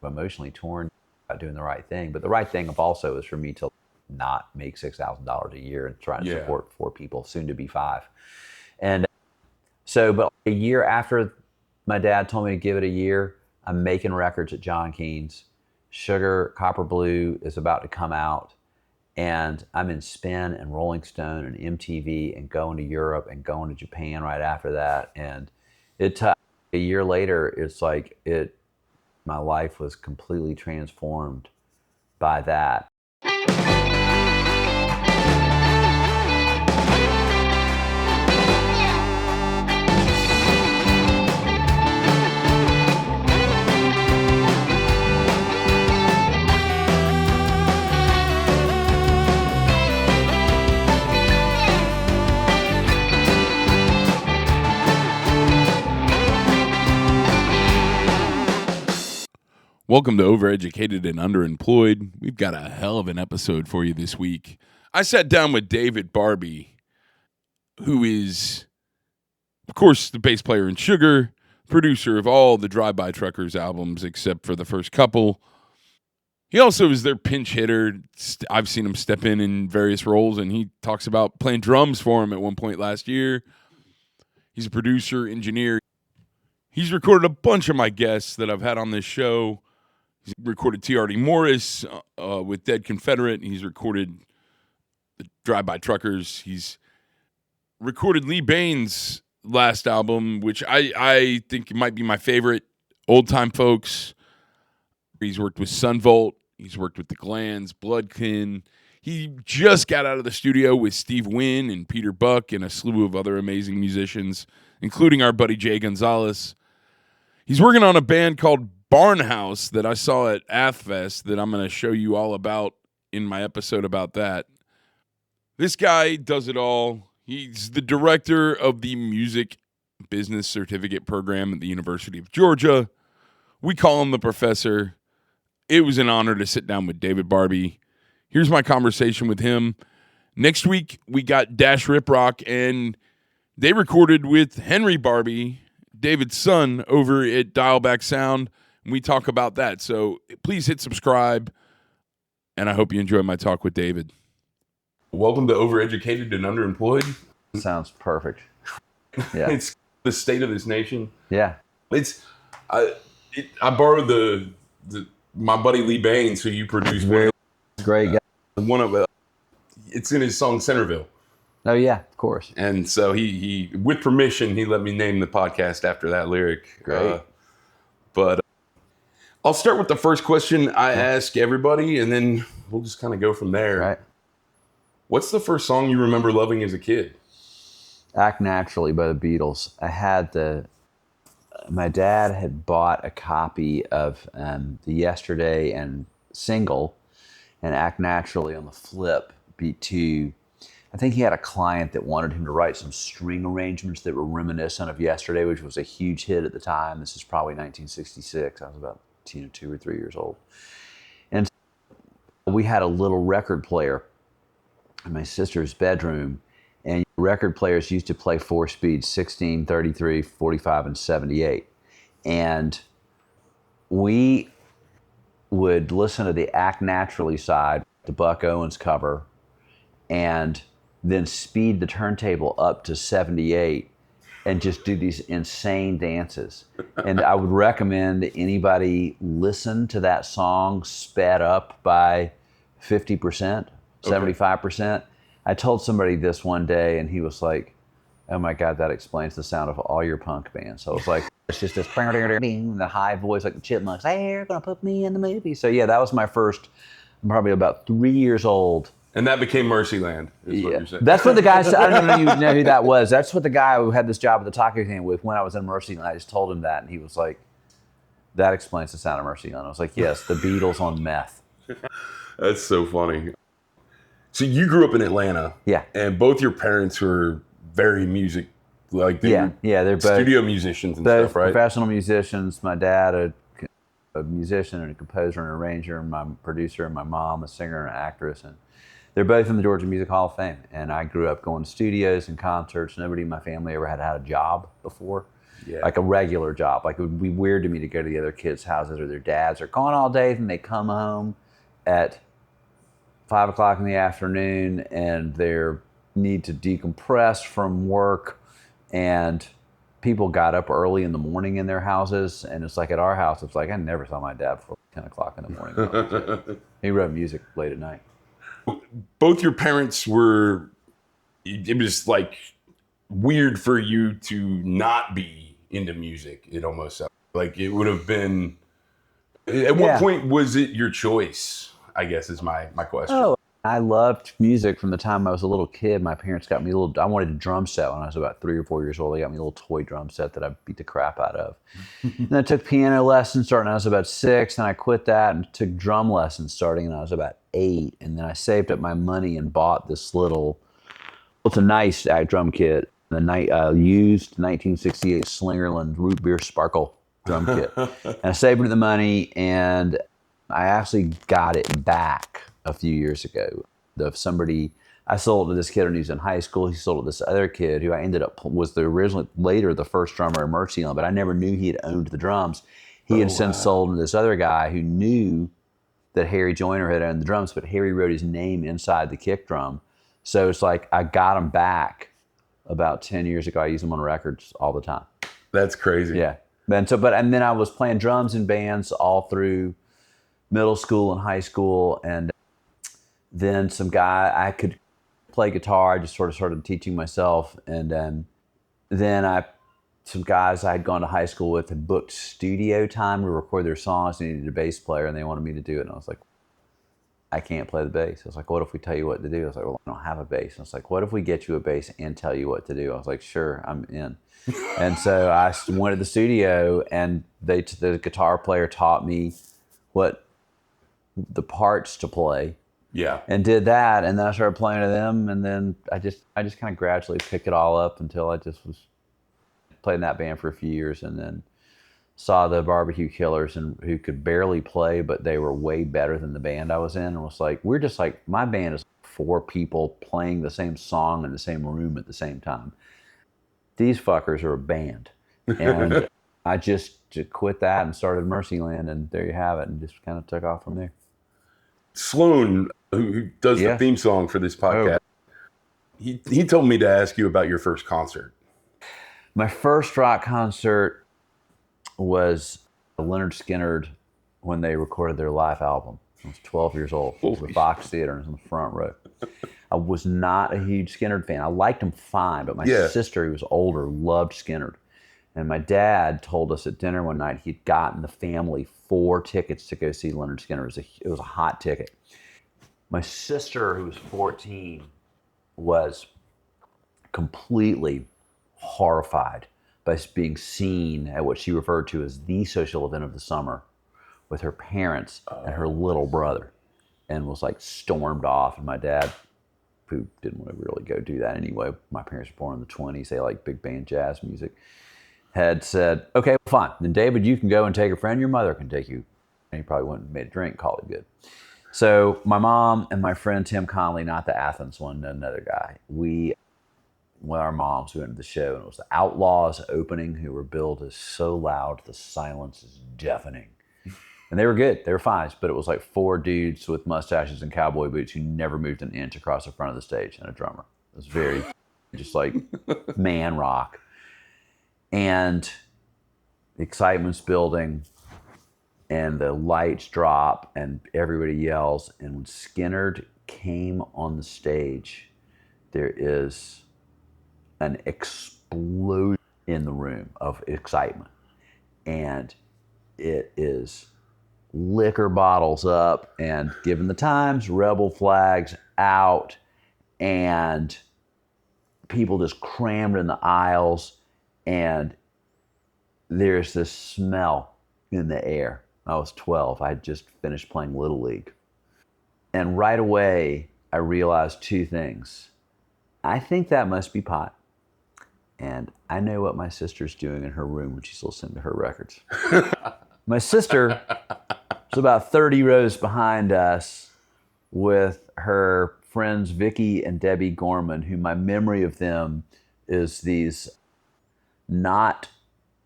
emotionally torn about doing the right thing. But the right thing also is for me to not make $6,000 a year and try to support 4 people, soon to be 5. And so, but a year after my dad told me to give it a year, I'm making records at John Keane's. Sugar, Copper Blue is about to come out. And I'm in Spin and Rolling Stone and MTV and going to Europe and going to Japan right after that. And a year later, it's like my life was completely transformed by that. Welcome to Overeducated and Underemployed. We've got a hell of an episode for you this week. I sat down with David Barbe, who is, of course, the bass player in Sugar, producer of all the Drive-By Truckers albums except for the first couple. He also is their pinch hitter. I've seen him step in various roles, and he talks about playing drums for him at one point last year. He's a producer, engineer. He's recorded a bunch of my guests that I've had on this show. He's recorded T.R.D. Morris with Dead Confederate. He's recorded the Drive-By Truckers. He's recorded Lee Bain's last album, which I think might be my favorite, Old Time Folks. He's worked with Sunvolt. He's worked with The Glands, Bloodkin. He just got out of the studio with Steve Wynn and Peter Buck and a slew of other amazing musicians, including our buddy Jay Gonzalez. He's working on a band called Barnhouse that I saw at Athens that I'm going to show you all about in my episode about that. This guy does it all. He's the director of the Music Business Certificate Program at the University of Georgia. We call him the professor. It was an honor to sit down with David Barbe. Here's my conversation with him. Next week, we got Dash Riprock, and they recorded with Henry Barbe, David's son, over at Dialback Sound. We talk about that. So please hit subscribe, and I hope you enjoy my talk with David. Welcome to Overeducated and Underemployed. Sounds perfect. Yeah. It's the state of this nation. Yeah. I borrowed my buddy Lee Baines, who you produced. Very great guy. It's in his song Centerville. Oh yeah, of course. And so he with permission, he let me name the podcast after that lyric. Great. But I'll start with the first question I ask everybody, and then we'll just kind of go from there. Right. What's the first song you remember loving as a kid? Act Naturally by the Beatles. My dad had bought a copy of the Yesterday and single, and Act Naturally on the flip beat 2. I think he had a client that wanted him to write some string arrangements that were reminiscent of Yesterday, which was a huge hit at the time. This is probably 1966. I was about 2 or 3 years old. And so we had a little record player in my sister's bedroom, and record players used to play 4 speeds, 16, 33, 45, and 78. And we would listen to the Act Naturally side, the Buck Owens cover, and then speed the turntable up to 78 and just do these insane dances. And I would recommend anybody listen to that song sped up by 50%, 75%. I told somebody this one day, and he was like, oh my God, that explains the sound of all your punk bands. So I was like, it's just this the high voice like the Chipmunks, hey, you're gonna put me in the movie. So yeah, that was my first, I'm probably about 3 years old. And that became Mercyland, is what you're saying. That's what the guy said. I don't know if you know who that was. That's what the guy who had this job at the taco stand with when I was in Mercyland. I just told him that, and he was like, that explains the sound of Mercyland. I was like, yes, the Beatles on meth. That's so funny. So you grew up in Atlanta. Yeah. And both your parents were very music, like they're both studio musicians and both stuff, right? Professional musicians. My dad, a musician and a composer and arranger, and my producer, and my mom, a singer and an actress. And they're both in the Georgia Music Hall of Fame. And I grew up going to studios and concerts. Nobody in my family ever had a job before. Yeah. like a regular job. Like it would be weird to me to go to the other kids' houses or their dads are gone all day and they come home at 5 o'clock in the afternoon and they need to decompress from work, and people got up early in the morning in their houses, and it's like at our house, it's like I never saw my dad before 10 o'clock in the morning when I was a kid. He wrote music late at night. Both your parents were, it was like weird for you to not be into music. It almost sounds like it would have been, at what point was it your choice, I guess is my question. Oh, I loved music from the time I was a little kid. My parents got me I wanted a drum set when I was about 3 or 4 years old. They got me a little toy drum set that I beat the crap out of. And I took piano lessons starting when I was about 6, and I quit that and took drum lessons starting when I was about 8. And then I saved up my money and bought this it's a nice drum kit, used 1968 Slingerland root beer sparkle drum kit. And I saved the money, and I actually got it back a few years ago. I sold it to this kid when he was in high school. He sold it to this other kid who I ended up was later the first drummer in Mercyland, but I never knew he had owned the drums. He had since sold to this other guy who knew that Harry Joyner had owned the drums, but Harry wrote his name inside the kick drum. So it's like I got them back about 10 years ago. I use them on records all the time. That's crazy. Yeah. And then I was playing drums in bands all through middle school and high school. And then I could play guitar. I just sort of started teaching myself. And then some guys I had gone to high school with had booked studio time to record their songs. They needed a bass player and they wanted me to do it. And I was like, I can't play the bass. I was like, what if we tell you what to do? I was like, well, I don't have a bass. And I was like, what if we get you a bass and tell you what to do? I was like, sure, I'm in. And so I went to the studio, and the guitar player taught me what the parts to play. Yeah. And did that, and then I started playing to them, and then I just kind of gradually picked it all up until I just was playing in that band for a few years, and then saw the Barbecue Killers, and who could barely play, but they were way better than the band I was in. And was like, we're just like, my band is 4 people playing the same song in the same room at the same time. These fuckers are a band. And I just quit that and started Mercyland, and there you have it, and just kind of took off from there. Sloan, who does the theme song for this podcast, he told me to ask you about your first concert. My first rock concert was Lynyrd Skynyrd when they recorded their live album. I was 12 years old. It was the Fox Theater, and it was in the front row. I was not a huge Skynyrd fan. I liked him fine, but my sister, who was older, loved Skynyrd. And my dad told us at dinner one night he'd gotten the family 4 tickets to go see Lynyrd Skynyrd. It was a hot ticket. My sister, who was 14, was completely horrified by being seen at what she referred to as the social event of the summer with her parents and her little brother, and was like stormed off. And my dad, who didn't want to really go do that anyway, my parents were born in the 20s, they like big band jazz music, had said, okay, fine, then David, you can go and take a friend, your mother can take you. And he probably went and made a drink, called it good. So my mom and my friend Tim Conley, not the Athens one, another guy, with our moms, we went to the show, and it was the Outlaws opening, who were billed as so loud the silence is deafening. And they were good, they were fine, but it was like 4 dudes with mustaches and cowboy boots who never moved an inch across the front of the stage, and a drummer. It was very just like man rock. And the excitement's building, and the lights drop, and everybody yells. And when Skynyrd came on the stage, there is an explosion in the room of excitement. And it is liquor bottles up, and given the times, rebel flags out, and people just crammed in the aisles, and there's this smell in the air. I was 12. I had just finished playing Little League. And right away, I realized 2 things. I think that must be pot. And I know what my sister's doing in her room when she's listening to her records. My sister was about 30 rows behind us with her friends Vicky and Debbie Gorman, who my memory of them is these not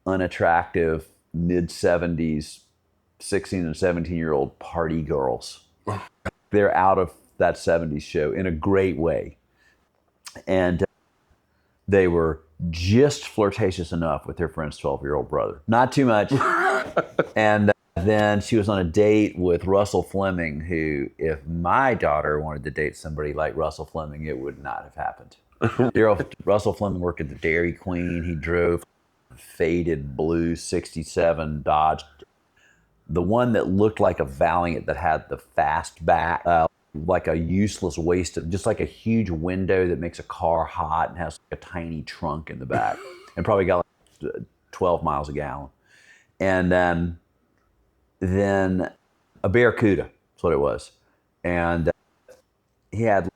unattractive mid-70s 16 and 17-year-old party girls. They're out of that 70s show in a great way. And they were just flirtatious enough with their friend's 12-year-old brother. Not too much. And then she was on a date with Russell Fleming, who, if my daughter wanted to date somebody like Russell Fleming, it would not have happened. Russell Fleming worked at the Dairy Queen. He drove a faded blue 67 Dodge, the one that looked like a Valiant that had the fast back, like a useless waste of, just like a huge window that makes a car hot and has like a tiny trunk in the back, and probably got like 12 miles a gallon. And then a Barracuda, that's what it was. And he had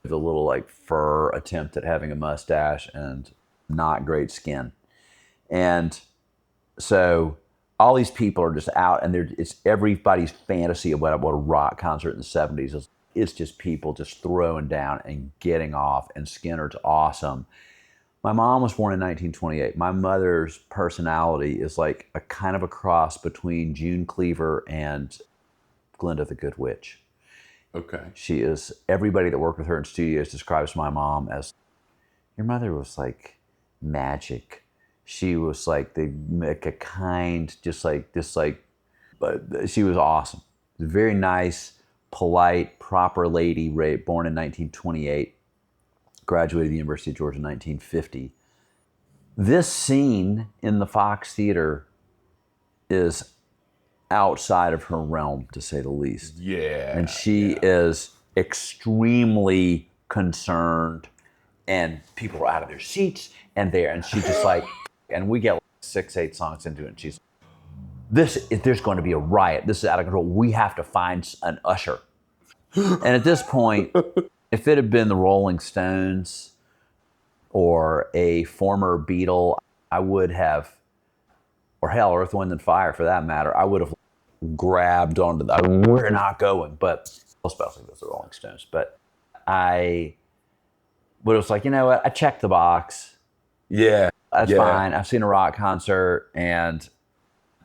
the little like fur attempt at having a mustache and not great skin. And so all these people are just out, and it's everybody's fantasy of what a rock concert in the 70s is. It's just people just throwing down and getting off, and Skynyrd's awesome. My mom was born in 1928. My mother's personality is like a kind of a cross between June Cleaver and Glinda the Good Witch. Okay. She is, everybody that worked with her in studios describes my mom as, your mother was like magic. She was like a kind, just like this, like, but she was awesome. Very nice, polite, proper lady, born in 1928, graduated the University of Georgia in 1950. This scene in the Fox Theater is outside of her realm, to say the least. Yeah. And she is extremely concerned, and people are out of their seats, and she's just like, and we get like 6-8 songs into it, and she's, there's going to be a riot. This is out of control. We have to find an usher. And at this point, if it had been the Rolling Stones or a former Beatle, I would have, or hell, Earth, Wind, and Fire for that matter, I would have grabbed onto that. We're not going, but especially with the Rolling Stones. But it was like, you know what? I checked the box. Yeah. That's fine. I've seen a rock concert, and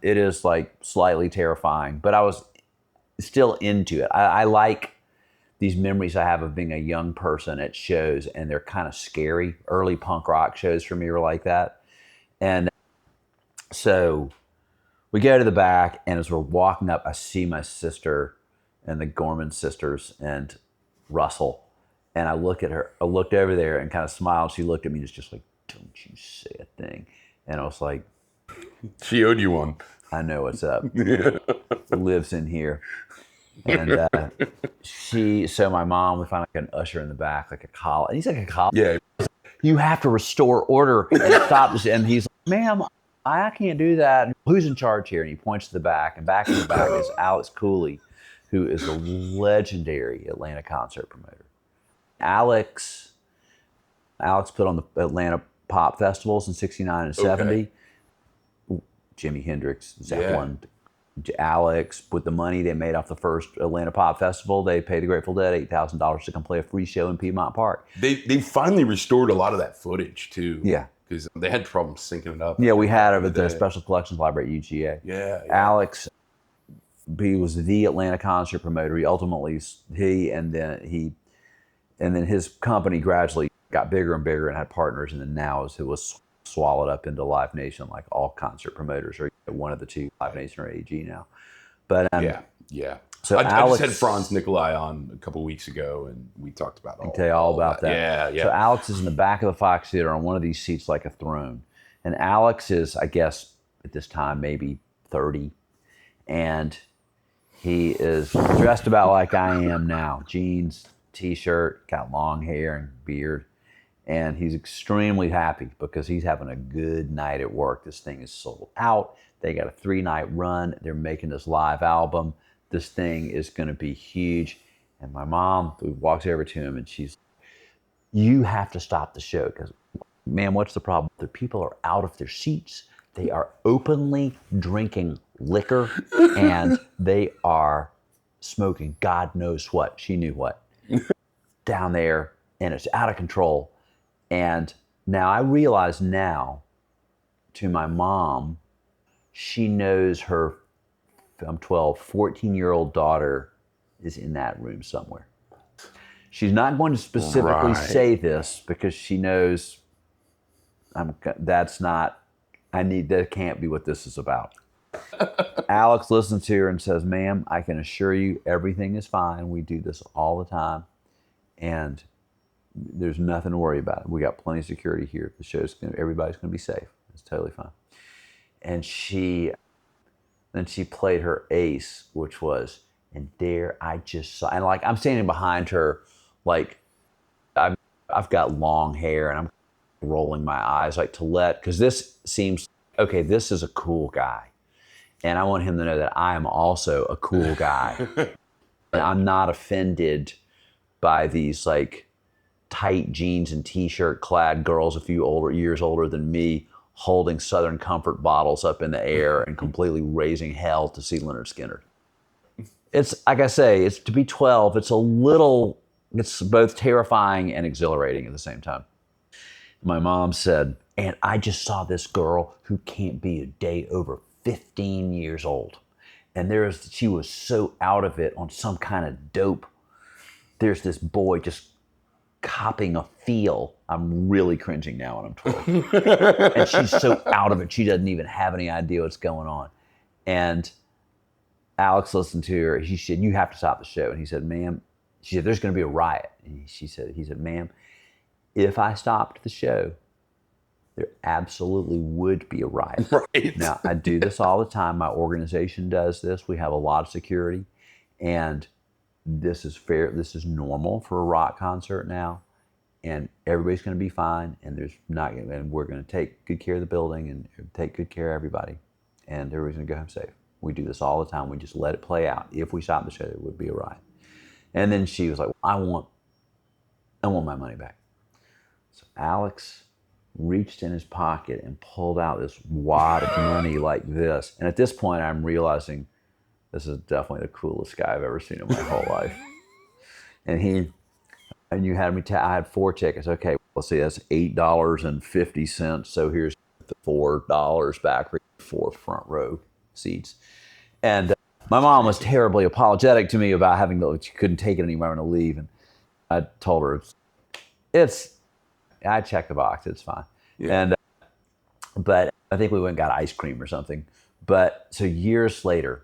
it is like slightly terrifying, but I was still into it. I like these memories I have of being a young person at shows, and they're kind of scary. Early punk rock shows for me were like that. And so we go to the back, and as we're walking up, I see my sister and the Gorman sisters and Russell. And I look at her, I looked over there and kind of smiled. She looked at me and was just like, don't you say a thing. And I was like, she owed you one. I know what's up. Lives in here. And so my mom, we find like an usher in the back, like a collar. And he's like a collar. Yeah. You have to restore order and stop this. And he's like, ma'am, I can't do that. Who's in charge here? And he points to the back. And back in the back is Alex Cooley, who is a legendary Atlanta concert promoter. Alex put on the Atlanta pop festivals in 69 and 70. Jimi Hendrix, Zeppelin, Alex, with the money they made off the first Atlanta Pop Festival, they paid the Grateful Dead $8,000 to come play a free show in Piedmont Park. They finally restored a lot of that footage too. Yeah. Because they had problems syncing it up. Yeah, we had it at the Special Collections Library at UGA. Yeah. Alex, he was the Atlanta concert promoter. He ultimately, and then his company gradually got bigger and bigger and had partners, and then now it was swallowed up into Live Nation, like all concert promoters are one of the two, Live Nation or AG now. But yeah. So I Alex, just had Franz Nicolai on a couple weeks ago, and we talked about I can tell you all about that. Yeah. So Alex is in the back of the Fox Theater on one of these seats like a throne. And Alex is, I guess, at this time, maybe 30. And he is dressed about like I am now. Jeans, t-shirt, got long hair and beard. And he's extremely happy because he's having a good night at work. This thing is sold out. They got a 3-night run. They're making this live album. This thing is going to be huge. And my mom walks over to him and she's, you have to stop the show because, man, what's the problem? The people are out of their seats. They are openly drinking liquor and they are smoking God knows what. She knew what. Down there, and it's out of control. And now I realize now, to my mom, she knows her, I'm 12, 14-year-old daughter is in that room somewhere. She's not going to specifically say this because she knows that can't be what this is about. Alex listens to her and says, ma'am, I can assure you everything is fine. We do this all the time. And there's nothing to worry about. We got plenty of security here. The show's everybody's going to be safe. It's totally fine. And then she played her ace, which was, and there I just saw, and like I'm standing behind her, like I've got long hair and I'm rolling my eyes like because this seems, okay, this is a cool guy. And I want him to know that I am also a cool guy. And I'm not offended by these like tight jeans and t-shirt clad girls a few years older than me holding Southern Comfort bottles up in the air and completely raising hell to see Lynyrd Skynyrd. It's, like I say, it's to be 12, it's both terrifying and exhilarating at the same time. My mom said, and I just saw this girl who can't be a day over 15 years old. And she was so out of it on some kind of dope. There's this boy just copping a feel. I'm really cringing now when I'm 12. And she's so out of it, she doesn't even have any idea what's going on. And Alex listened to her. He said, you have to stop the show. And he said, ma'am, she said, there's going to be a riot. And he said, ma'am, if I stopped the show, there absolutely would be a riot. Right. Now, I do this all the time. My organization does this. We have a lot of security. And this is fair. This is normal for a rock concert now. And everybody's going to be fine. And we're going to take good care of the building and take good care of everybody. And everybody's going to go home safe. We do this all the time. We just let it play out. If we stop the show, there would be a riot. And then she was like, I want my money back. So Alex reached in his pocket and pulled out this wad of money like this. And at this point, I'm realizing this is definitely the coolest guy I've ever seen in my whole life. And you had I had 4 tickets. Okay, let's see, that's $8.50. So here's the $4 back for 4 front row seats. And my mom was terribly apologetic to me about she couldn't take it anymore and to leave. And I told her, I checked the box, it's fine. Yeah. And but I think we went and got ice cream or something. But so years later,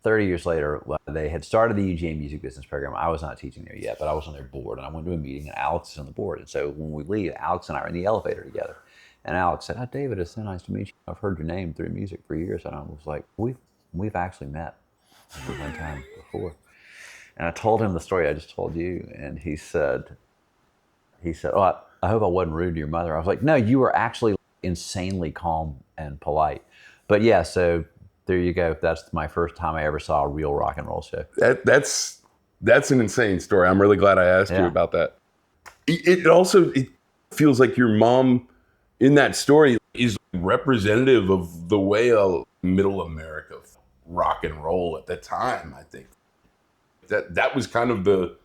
30 years later, they had started the UGA music business program. I was not teaching there yet, but I was on their board, and I went to a meeting, and Alex is on the board. And so when we leave, Alex and I are in the elevator together. And Alex said, David, it's so nice to meet you. I've heard your name through music for years. And I was like, we've actually met one time before. And I told him the story I just told you, and he said, oh, I hope I wasn't rude to your mother. I was like, no, you were actually insanely calm and polite. But yeah, so there you go. That's my first time I ever saw a real rock and roll show. That's an insane story. I'm really glad I asked you about that. It feels like your mom in that story is representative of the way middle America rock and roll at the time. I think that was kind of the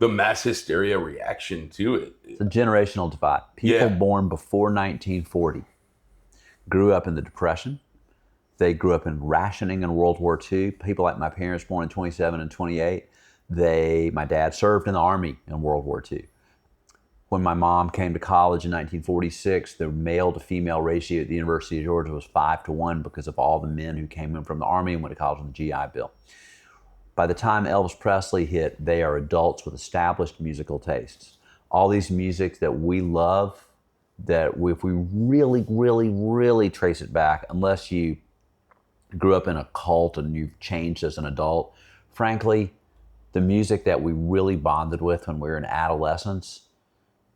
mass hysteria reaction to it. It's a generational divide. People born before 1940 grew up in the Depression. They grew up in rationing in World War II. People like my parents, born in 27 and 28, my dad served in the Army in World War II. When my mom came to college in 1946, the male to female ratio at the University of Georgia was 5-1 because of all the men who came in from the Army and went to college on the GI Bill. By the time Elvis Presley hit, they are adults with established musical tastes. All these music that we love, that if we really, really, really trace it back, unless you grew up in a cult and you've changed as an adult, frankly, the music that we really bonded with when we were in adolescence,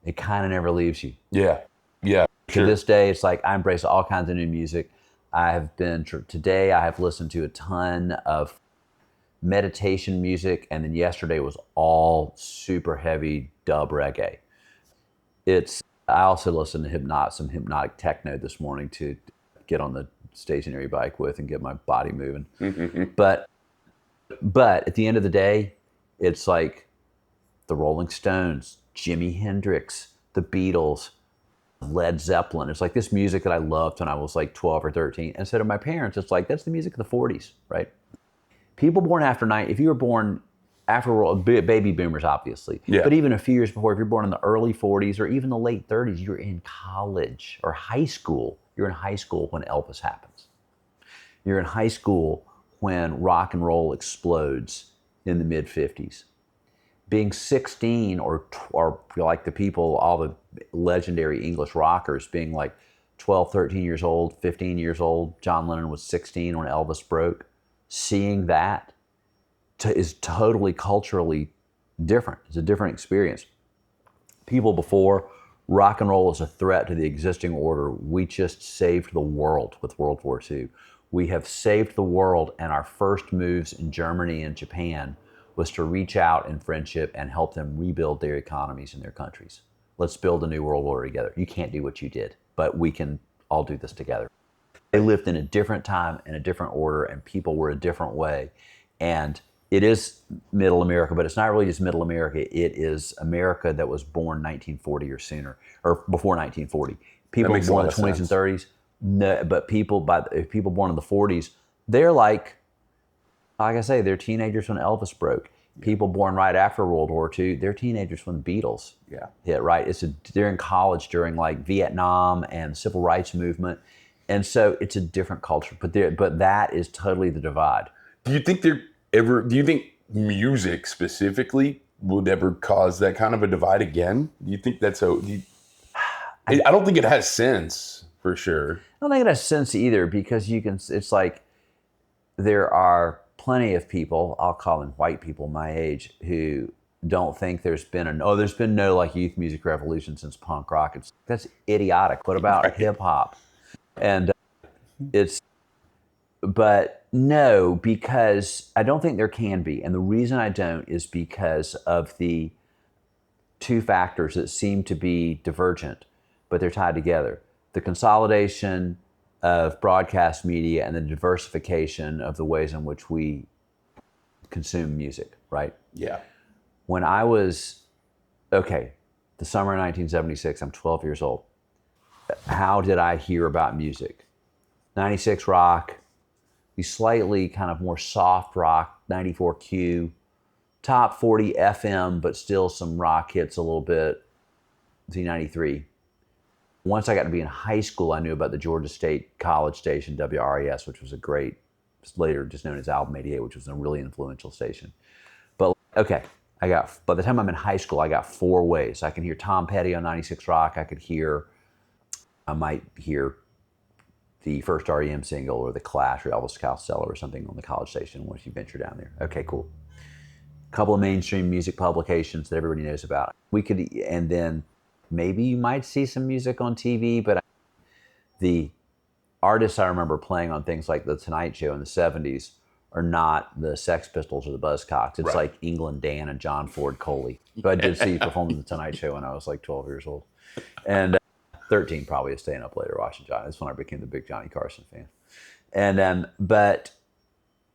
it kind of never leaves you. Yeah. To this day, it's like I embrace all kinds of new music. Today I have listened to a ton of meditation music, and then yesterday was all super heavy dub reggae. I also listened to some hypnotic techno this morning to get on the stationary bike with and get my body moving. But at the end of the day, it's like the Rolling Stones, Jimi Hendrix, the Beatles, Led Zeppelin. It's like this music that I loved when I was like 12 or 13. And so to my parents, it's like, that's the music of the 40s, right? People born after if you were born after baby boomers, obviously, Yeah. but even a few years before, if you're born in the early 40s or even the late 30s, you're in college or high school. You're in high school when Elvis happens. You're in high school when rock and roll explodes in the mid 50s. Being 16 or like the people, all the legendary English rockers being like 12, 13 years old, 15 years old. John Lennon was 16 when Elvis broke. Seeing that is totally culturally different. It's a different experience. People before, rock and roll was a threat to the existing order. We just saved the world with World War II. We have saved the world, and our first moves in Germany and Japan was to reach out in friendship and help them rebuild their economies in their countries. Let's build a new world order together. You can't do what you did, but we can all do this together. They lived in a different time, in a different order, and people were a different way. And it is middle America, but it's not really just middle America. It is America that was born 1940 or sooner, or before 1940. People born in the 20s and 30s, no, but people born in the 40s, they're like I say, they're teenagers when Elvis broke. People born right after World War II, they're teenagers when the Beatles hit, right? They're in college during like Vietnam and the Civil Rights Movement. And so it's a different culture, but that is totally the divide. Do you think music specifically would ever cause that kind of a divide again? Do you think that's I don't think it has sense, for sure. I don't think it has sense either, because it's like there are plenty of people, I'll call them white people my age, who don't think there's been no like youth music revolution since punk rock. That's idiotic. What about hip hop? And but no, because I don't think there can be. And the reason I don't is because of the two factors that seem to be divergent, but they're tied together. The consolidation of broadcast media and the diversification of the ways in which we consume music, right? Yeah. When I was, the summer of 1976, I'm 12 years old. How did I hear about music? 96 rock, the slightly kind of more soft rock, 94Q, top 40 FM, but still some rock hits a little bit, Z93. Once I got to be in high school, I knew about the Georgia State College station, WRES, which was a great, later just known as Album 88, which was a really influential station. But by the time I'm in high school, I got four ways. I can hear Tom Petty on 96 Rock. I might hear the first R.E.M. single or The Clash or Elvis Costello or something on the college station once you venture down there. Okay, cool. A couple of mainstream music publications that everybody knows about. And then maybe you might see some music on TV, but the artists I remember playing on things like The Tonight Show in the 70s are not the Sex Pistols or the Buzzcocks. It's like England Dan and John Ford Coley, who I did see perform in The Tonight Show when I was like 12 years old. And 13 probably is staying up later watching Johnny. That's when I became the big Johnny Carson fan. And but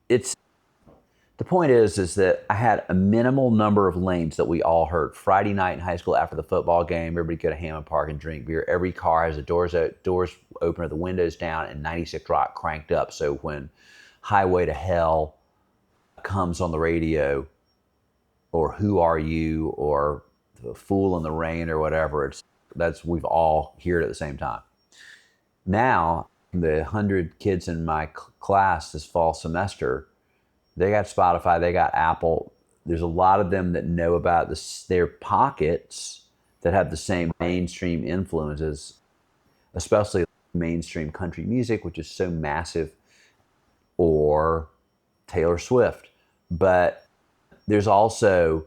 the point is that I had a minimal number of lanes that we all heard. Friday night in high school after the football game, everybody go to Hammond Park and drink beer. Every car has the doors open or the windows down and 96 Rock cranked up. So when Highway to Hell comes on the radio, or Who Are You, or The Fool in the Rain, or whatever, we've all heard it at the same time. Now, the 100 kids in my class this fall semester, they got Spotify, they got Apple. There's a lot of them that know about their pockets that have the same mainstream influences, especially mainstream country music, which is so massive, or Taylor Swift. But there's also,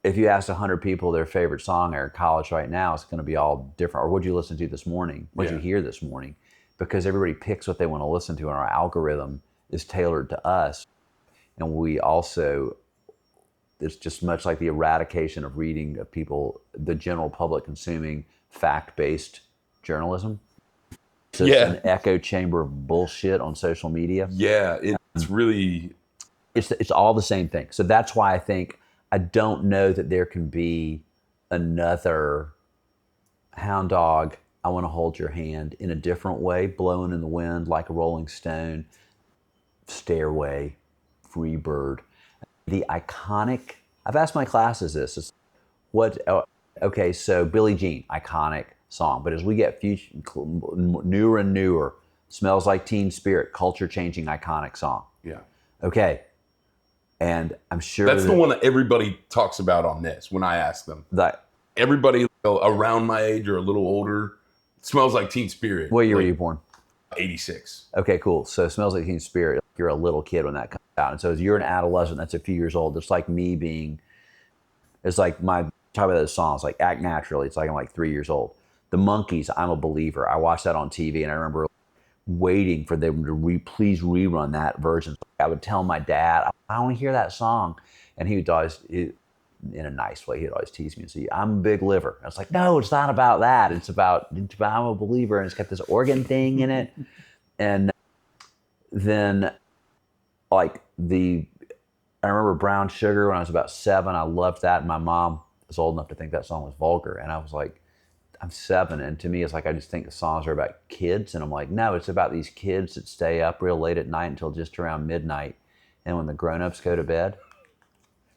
if you ask 100 people their favorite song in college right now, it's going to be all different. Or what'd you listen to this morning? What'd you hear this morning? Because everybody picks what they want to listen to, and our algorithm is tailored to us. And we also, it's just much like the eradication of reading of people, the general public consuming fact-based journalism. So it's an echo chamber of bullshit on social media. Yeah, it's really... It's all the same thing. So that's why I don't know that there can be another Hound Dog, I Want to Hold Your Hand, in a different way, Blowing in the Wind, Like a Rolling Stone, Stairway, Free Bird. The iconic, I've asked my classes this, is okay, so Billie Jean, iconic song, but as we get newer and newer, Smells Like Teen Spirit, culture-changing, iconic song. Yeah. Okay, and I'm sure that's the one that everybody talks about on this when I ask them. Everybody around my age or a little older, Smells Like Teen Spirit. What year were you born? 86. Okay, cool. So Smells Like Teen Spirit, you're a little kid when that comes out. And so as you're an adolescent, that's a few years old. It's like me being, it's like talk about those songs, like Act Naturally. It's like I'm like 3 years old. The Monkees, I'm a Believer. I watched that on TV and I remember waiting for them to please rerun that version. I would tell my dad, I want to hear that song. And he would always, in a nice way, he'd always tease me and say, I'm a big liver. I was like, no, it's not about that. It's about I'm a believer, and it's got this organ thing in it. And then like I remember Brown Sugar when I was about 7. I loved that. And my mom was old enough to think that song was vulgar. And I was like, I'm 7. And to me, it's like, I just think the songs are about kids. And I'm like, no, it's about these kids that stay up real late at night until just around midnight. And when the grown-ups go to bed,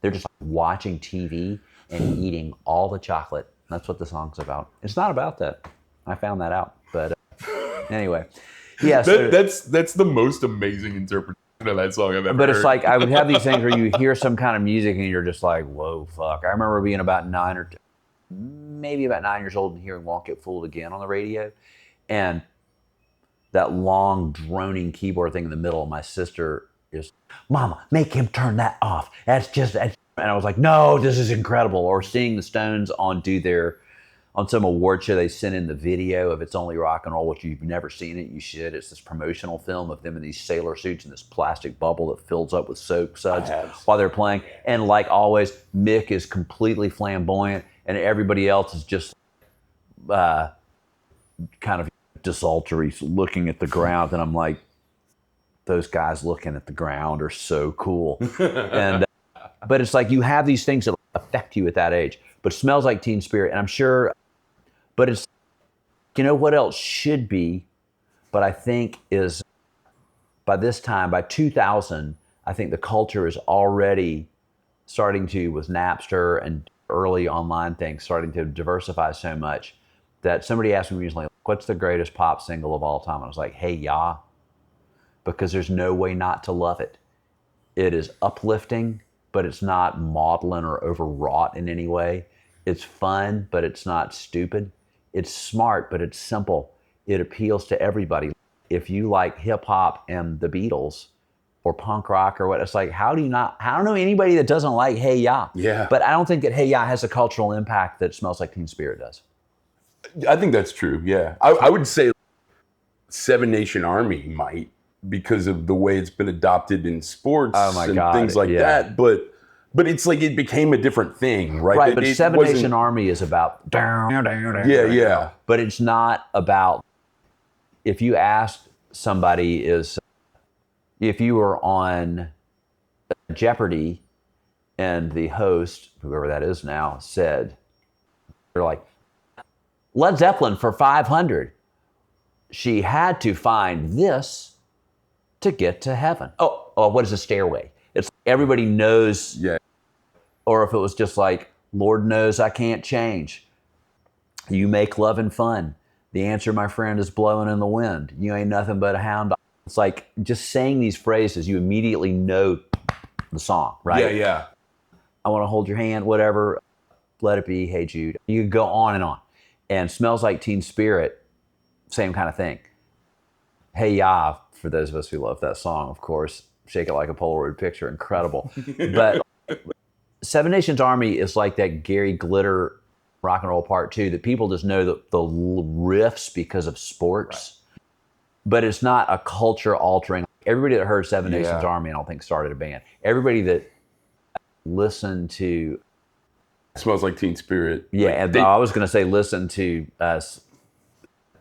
they're just watching TV and eating all the chocolate. That's what the song's about. It's not about that. I found that out. But anyway, yeah. So, that's the most amazing interpretation of that song I've ever But it's heard. like, I would have these things where you hear some kind of music and you're just like, whoa, fuck. I remember being about 9 years old and hearing Won't Get Fooled Again on the radio. And that long droning keyboard thing in the middle, my sister is, Mama, make him turn that off. And I was like, no, this is incredible. Or seeing the Stones on some award show, they sent in the video of It's Only Rock and Roll, which you've never seen it, you should. It's this promotional film of them in these sailor suits in this plastic bubble that fills up with soap suds while they're playing. And like always, Mick is completely flamboyant and everybody else is just kind of desultory, looking at the ground. And I'm like, those guys looking at the ground are so cool. And but it's like you have these things that affect you at that age. But Smells Like Teen Spirit, and I'm sure, but it's, you know what else should be, but I think is, by this time, by 2000, I think the culture is already starting to, with Napster and early online things, starting to diversify so much that somebody asked me recently, what's the greatest pop single of all time? And I was like, Hey Ya, because there's no way not to love it. It is uplifting, but it's not maudlin or overwrought in any way. It's fun, but it's not stupid. It's smart, but it's simple. It appeals to everybody. If you like hip hop and the Beatles or punk rock or what, it's like, I don't know anybody that doesn't like Hey Ya. Yeah. But I don't think that Hey Ya has the cultural impact that Smells Like Teen Spirit does. I think that's true, yeah. I would say Seven Nation Army might, because of the way it's been adopted in sports and things like that. But it's like it became a different thing, right? Right, but Seven Nation Army is about yeah. But it's not about, if you ask somebody, if you were on Jeopardy and the host, whoever that is now, said, they're like, Led Zeppelin for 500. She had to find this to get to heaven. Oh, what is a stairway? It's like everybody knows. Yeah. Or if it was just like, Lord knows I can't change. You make loving fun. The answer, my friend, is blowing in the wind. You ain't nothing but a hound dog. It's like just saying these phrases, you immediately know the song, right? Yeah. I Want to Hold Your Hand, whatever. Let It Be, Hey Jude. You could go on and on. And Smells Like Teen Spirit, same kind of thing. Hey Ya, for those of us who love that song, of course. Shake It Like a Polaroid Picture, incredible. But Seven Nations Army is like that Gary Glitter Rock and Roll Part 2 that people just know the riffs because of sports. Right. But it's not a culture altering. Everybody that heard Seven Nations Army, I don't think, started a band. Everybody that listened to Smells Like Teen Spirit. Yeah, and I was going to say listen to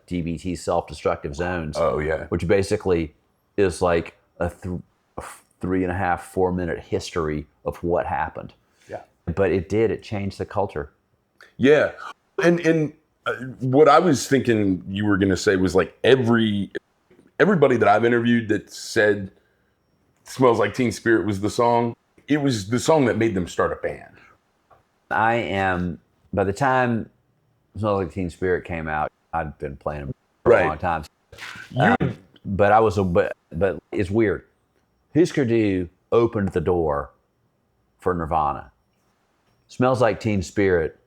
DBT Self-Destructive Zones. Oh, yeah. Which basically is like a 3.5, 4 minute history of what happened. Yeah. But it changed the culture. Yeah. And What I was thinking you were going to say was like everybody that I've interviewed that said Smells Like Teen Spirit was the song, it was the song that made them start a band. By the time Smells Like Teen Spirit came out, I'd been playing them for a long time. But it's weird. Husker Du opened the door for Nirvana. Smells Like Teen Spirit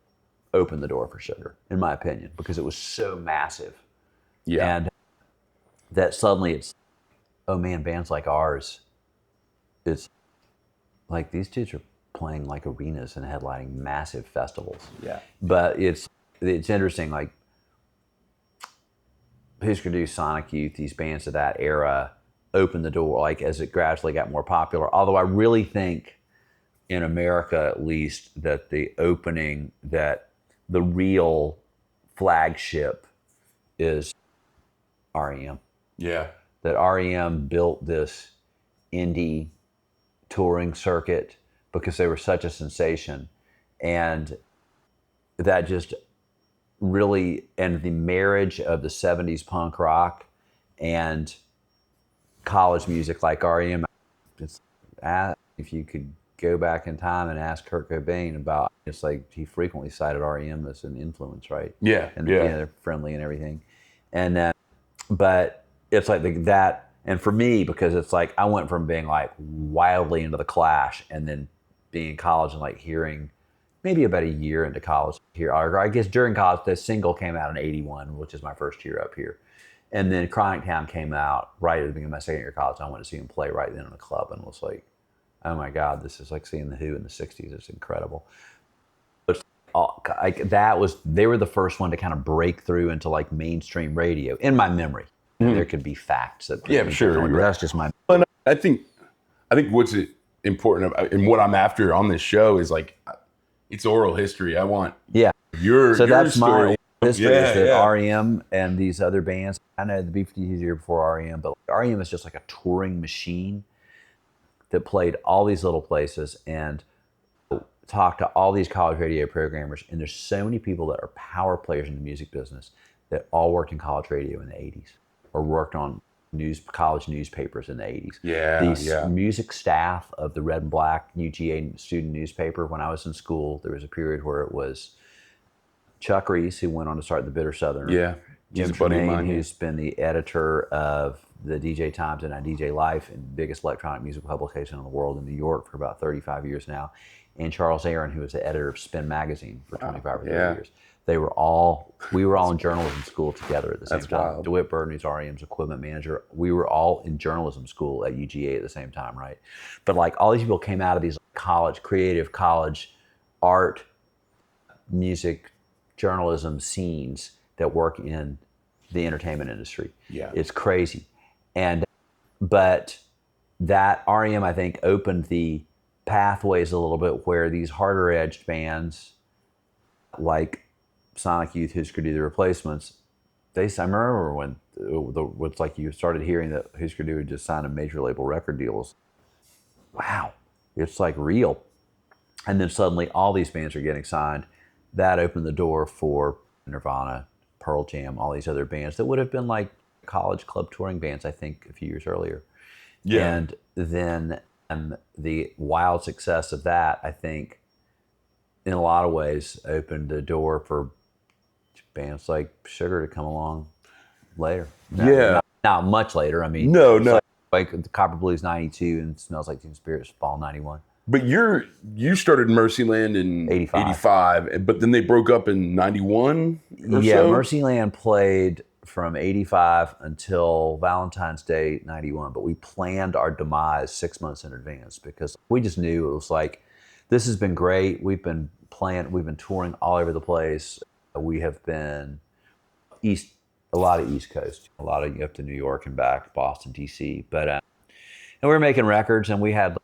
opened the door for Sugar, in my opinion, because it was so massive. Yeah. And that suddenly it's, oh man, bands like ours, it's like these dudes are playing like arenas and headlining massive festivals. Yeah. But it's interesting, like Husker Du, Sonic Youth, these bands of that era opened the door, like as it gradually got more popular. Although I really think in America, at least, that the real flagship is R.E.M. Yeah. That R.E.M. built this indie touring circuit because they were such a sensation. And that just really, and the marriage of the 70s punk rock and college music like R.E.M. If you could go back in time and ask Kurt Cobain about, it's like he frequently cited R.E.M. as an influence, right? Yeah. And they're friendly and everything. And but it's like that, and for me, because it's like I went from being like wildly into the Clash and then being in college and like hearing maybe about a year into college here, or I guess during college, the single came out in '81, which is my first year up here. And then Chronic Town came out right at the beginning of my second year of college. I went to see him play right then in a club and was like, oh my God, this is like seeing The Who in the 60s. It's incredible. They were the first one to kind of break through into like mainstream radio, in my memory. Mm-hmm. There could be facts that sure. That's just my. Well, I think what's important and what I'm after on this show is like it's oral history. I want your that's story. My history is that R.E.M. and these other bands. I know the B-52s here before R.E.M., but R.E.M. is just like a touring machine that played all these little places and talked to all these college radio programmers. And there's so many people that are power players in the music business that all worked in college radio in the 80s or worked on college newspapers in the 80s. These music staff of the Red and Black UGA student newspaper, when I was in school, there was a period where it was Chuck Reese, who went on to start the Bitter Southerner. Yeah. Jim Tremaine, who's been the editor of the DJ Times and DJ Life, and biggest electronic music publication in the world in New York for about 35 years now. And Charles Aaron, who was the editor of Spin Magazine for 25 or 30 years. We were all in journalism school together at the same time. Wild. DeWitt Burton, who's R.E.M.'s equipment manager, we were all in journalism school at UGA at the same time, right? But like all these people came out of these creative college, art, music, journalism scenes that work in the entertainment industry. Yeah. It's crazy. But that R.E.M., I think, opened the pathways a little bit where these harder edged bands like Sonic Youth, Husker Du, The Replacements, I remember when it's like you started hearing that Husker Du had just signed a major label record deals. Wow, it's like real. And then suddenly all these bands are getting signed. That opened the door for Nirvana, Pearl Jam, all these other bands that would have been like college club touring bands, I think, a few years earlier. Yeah. And then the wild success of that, I think, in a lot of ways, opened the door for bands like Sugar to come along later. Not much later. I mean, no. Like Copper Blues 92 and Smells Like Teen Spirit Fall 91. But you started Mercyland in 85, but then they broke up in 91 or so? Mercyland played from 85 until Valentine's Day 91, but we planned our demise 6 months in advance because we just knew it was like, this has been great. We've been touring all over the place. We have been a lot of East Coast, a lot of up to New York and back, Boston, DC. But and we were making records, and we had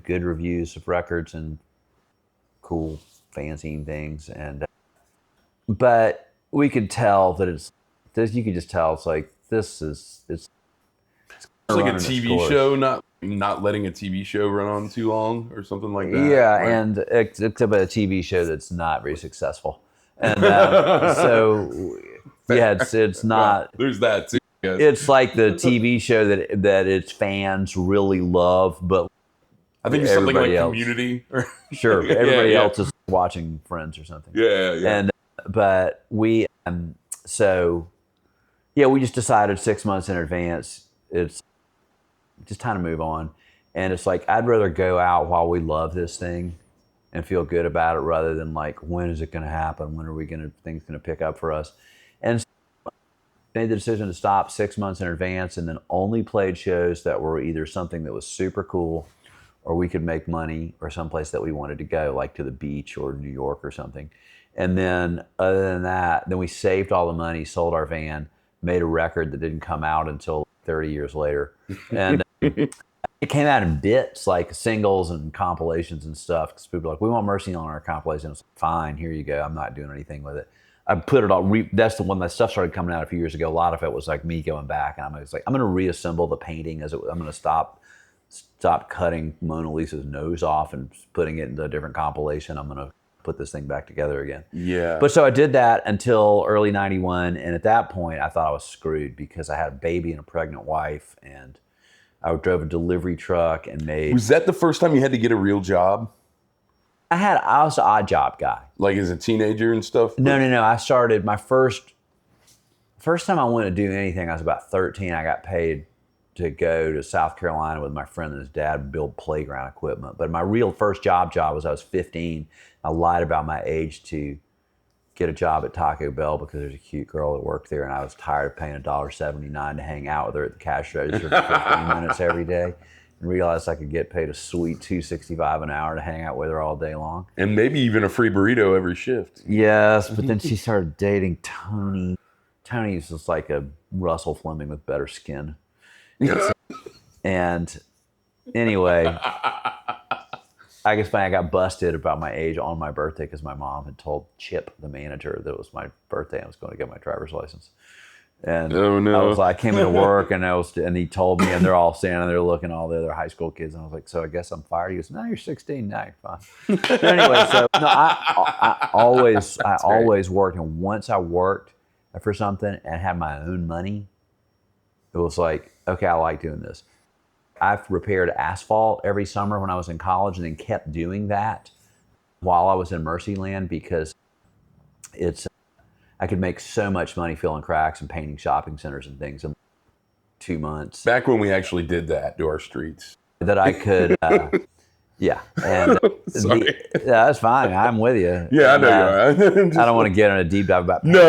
good reviews of records and cool fanzine things, but we could tell that you could just tell it's like it's like a TV show, not letting a TV show run on too long or something like that. Yeah, right? And except a TV show that's not very successful. And so, yeah, it's not. Well, there's that too. Yes. It's like the TV show that its fans really love, but I think it's something like else, Community. sure, everybody else is watching Friends or something. Yeah. And but we so yeah, we just decided 6 months in advance it's just time to move on. And it's like I'd rather go out while we love this thing and feel good about it rather than like when is it going to happen? When are things going to pick up for us? And so made the decision to stop 6 months in advance, and then only played shows that were either something that was super cool or we could make money, or someplace that we wanted to go, like to the beach or New York or something. And then other than that, then we saved all the money, sold our van, made a record that didn't come out until 30 years later. And it came out in bits, like singles and compilations and stuff. Because people were like, we want Mercyland on our compilation. It's like, fine, here you go. I'm not doing anything with it. I put it all, that's the one that stuff started coming out a few years ago. A lot of it was like me going back, and I'm going to reassemble the painting I'm going to stop cutting Mona Lisa's nose off and putting it into a different compilation. I'm going to put this thing back together again. Yeah. But so I did that until early 91. And at that point I thought I was screwed because I had a baby and a pregnant wife, and I drove a delivery truck and made. Was that the first time you had to get a real job? I was an odd job guy. Like as a teenager and stuff? No. I started my first time I went to do anything, I was about 13. I got paid to go to South Carolina with my friend and his dad, build playground equipment. But my real first job was I was 15. I lied about my age to get a job at Taco Bell because there's a cute girl that worked there, and I was tired of paying $1.79 to hang out with her at the cash register for 15 minutes every day, and realized I could get paid a sweet $2.65 an hour to hang out with her all day long. And maybe even a free burrito every shift. Yes, but then she started dating Tony. Tony's just like a Russell Fleming with better skin. And anyway, I guess I got busted about my age on my birthday because my mom had told Chip, the manager, that it was my birthday and I was going to get my driver's license. And oh, no. I was like, I came into work and he told me, and they're all standing there looking, all the other high school kids. And I was like, so I guess I'm fired. He goes, no, you're 16. No, you're fine. Anyway, so no, I always worked. And once I worked for something and had my own money, it was like, okay, I like doing this. I've repaired asphalt every summer when I was in college, and then kept doing that while I was in Mercyland because I could make so much money filling cracks and painting shopping centers and things in 2 months. Back when we actually did that to our streets. That I could, yeah. And that's fine. I'm with you. Yeah, and, I know you are. I don't want to get on a deep dive about. No,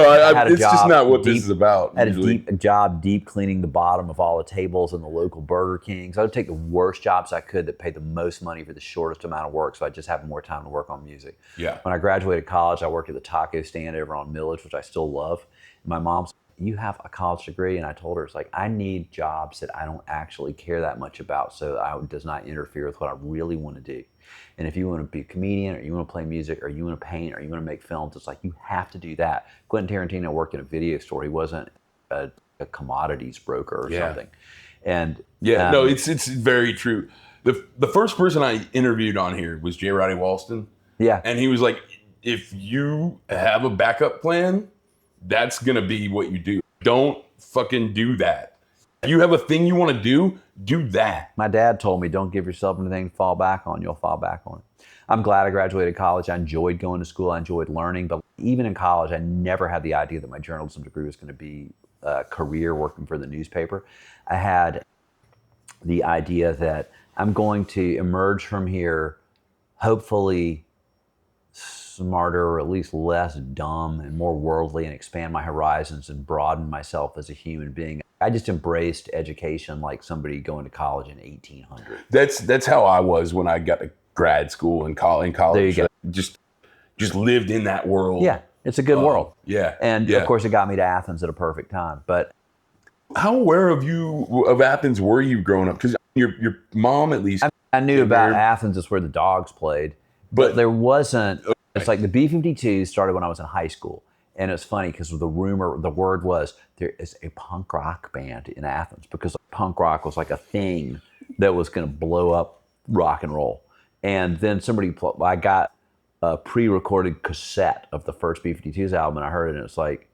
it's just not what this is about. I had a job deep cleaning the bottom of all the tables in the local Burger Kings. I would take the worst jobs I could that paid the most money for the shortest amount of work, so I just have more time to work on music. Yeah. When I graduated college, I worked at the taco stand over on Millage, which I still love. My mom's, you have a college degree, and I told her, it's like, I need jobs that I don't actually care that much about, so that it does not interfere with what I really want to do. And if you want to be a comedian, or you want to play music, or you want to paint, or you want to make films, it's like, you have to do that. Quentin Tarantino worked in a video store. He wasn't a commodities broker or something. And no, it's very true. The first person I interviewed on here was J. Roddy Walston. Yeah. And he was like, if you have a backup plan, that's going to be what you do. Don't fucking do that. If you have a thing you want to do that. My dad told me, don't give yourself anything to fall back on. You'll fall back on it. I'm glad I graduated college. I enjoyed going to school. I enjoyed learning. But even in college, I never had the idea that my journalism degree was going to be a career working for the newspaper. I had the idea that I'm going to emerge from here, hopefully smarter, or at least less dumb and more worldly, and expand my horizons and broaden myself as a human being. I just embraced education like somebody going to college in 1800. That's how I was when I got to grad school and college. There you go. Just lived in that world. Yeah, it's a good world. Yeah. And of course it got me to Athens at a perfect time. But how aware of Athens were you growing up? Because your mom, at least, I knew about Athens. It's where the Dogs played, but there wasn't. It's like the B-52 started when I was in high school. And it's funny because the word was there is a punk rock band in Athens, because punk rock was like a thing that was going to blow up rock and roll. And then I got a pre-recorded cassette of the first B-52s album, and I heard it, and it's like,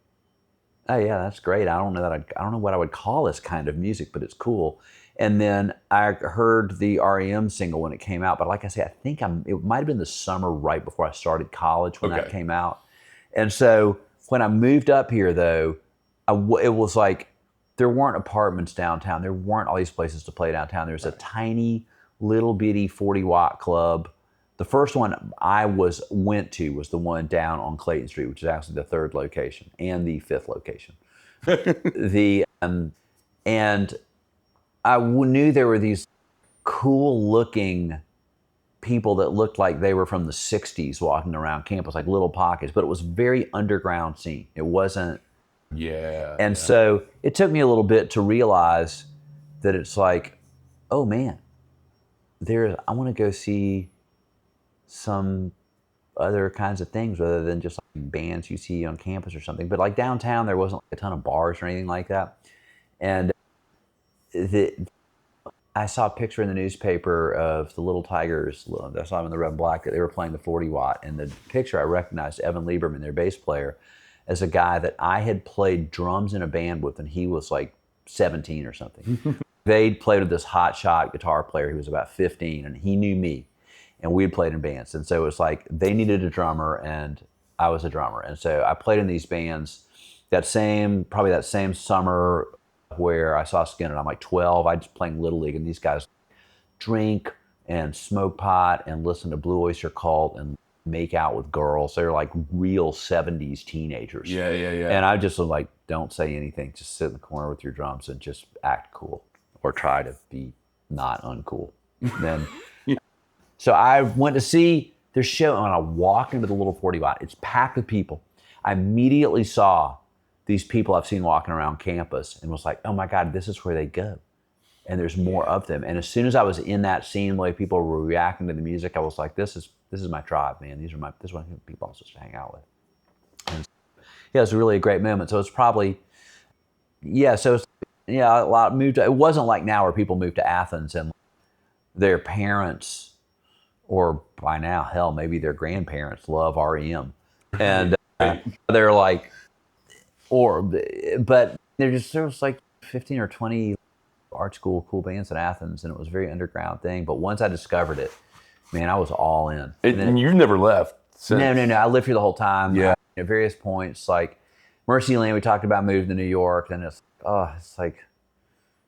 oh yeah, that's great. I don't know what I would call this kind of music, but it's cool. And then I heard the R.E.M. single when it came out, but like I say, I think it might have been the summer right before I started college when that came out. And so when I moved up here, though, it was like there weren't apartments downtown. There weren't all these places to play downtown. There was a tiny little bitty 40-watt club. The first one I went to was the one down on Clayton Street, which is actually the third location and the fifth location. And I knew there were these cool-looking people that looked like they were from the 60s walking around campus, like little pockets, but it was very underground scene. It wasn't. Yeah. And so it took me a little bit to realize that it's like, oh man, I want to go see some other kinds of things rather than just like bands you see on campus or something. But like downtown, there wasn't like a ton of bars or anything like that. And I saw a picture in the newspaper of the Little Tigers. I saw them in the red and black that they were playing the 40-watt. And the picture, I recognized Evan Lieberman, their bass player, as a guy that I had played drums in a band with, and he was like 17 or something. They'd played with this hotshot guitar player who was about 15, and he knew me. And we had played in bands. And so it was like they needed a drummer, and I was a drummer. And so I played in these bands probably that same summer where I saw Skynyrd. I'm like 12. I just playing Little League, and these guys drink and smoke pot and listen to Blue Oyster Cult and make out with girls. They're like real 70s teenagers. Yeah. And I just was like, don't say anything. Just sit in the corner with your drums and just act cool or try to be not uncool. Then, so I went to see their show, and I walked into the little 40-watt. It's packed with people. I immediately saw these people I've seen walking around campus and was like, oh my God, this is where they go. And there's more of them. And as soon as I was in that scene, the way people were reacting to the music, I was like, this is my tribe, man. This is one of the people I'm supposed to hang out with. And yeah, it was really a great moment. So it's probably, so it's, a lot moved. It wasn't like now where people move to Athens and their parents, or by now, hell, maybe their grandparents love R.E.M. And they're like, but there was like 15 or 20 art school cool bands in Athens, and it was a very underground thing. But once I discovered it, man, I was all in. And you've never left since. No. I lived here the whole time. Yeah. At various points, like Mercyland, we talked about moving to New York, and it's like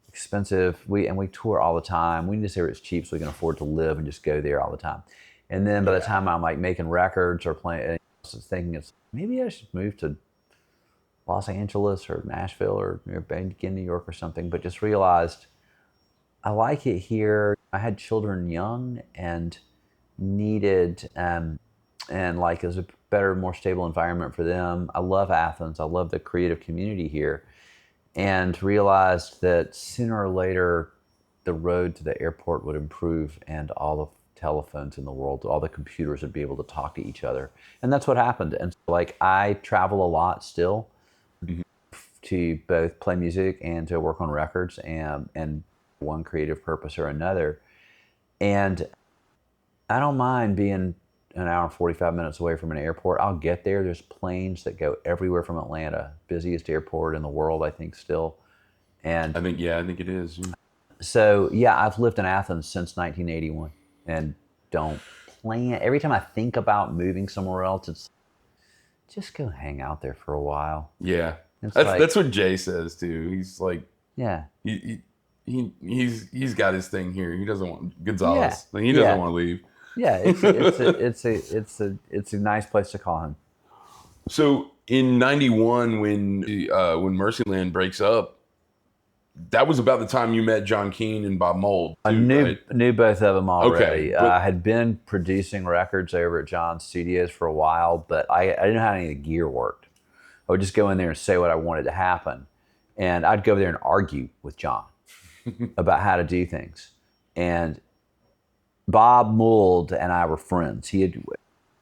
expensive. We tour all the time. We need to say it's cheap so we can afford to live and just go there all the time. And then by the time I'm like making records or playing, I was thinking maybe I should move to Los Angeles or Nashville or again New York or something, but just realized I like it here. I had children young and needed and like it was a better, more stable environment for them. I love Athens. I love the creative community here, and realized that sooner or later the road to the airport would improve and all the telephones in the world, all the computers would be able to talk to each other. And that's what happened. And so, like, I travel a lot still to both play music and to work on records and one creative purpose or another. And I don't mind being an hour and 45 minutes away from an airport. I'll get there. There's planes that go everywhere from Atlanta. Busiest airport in the world, I think, still. And I think it is. So, I've lived in Athens since 1981 and don't plan. Every time I think about moving somewhere else, it's just go hang out there for a while. Yeah. That's what Jay says too. He's like, he's got his thing here. He doesn't want Gonzalez. He doesn't want to leave. Yeah, it's a nice place to call him. So in '91, when Mercyland breaks up, that was about the time you met John Keane and Bob Mould. Too, I knew both of them already. Okay, I had been producing records over at John's studios for a while, but I didn't know how any of the gear worked. I would just go in there and say what I wanted to happen. And I'd go there and argue with John about how to do things. And Bob Mould and I were friends. He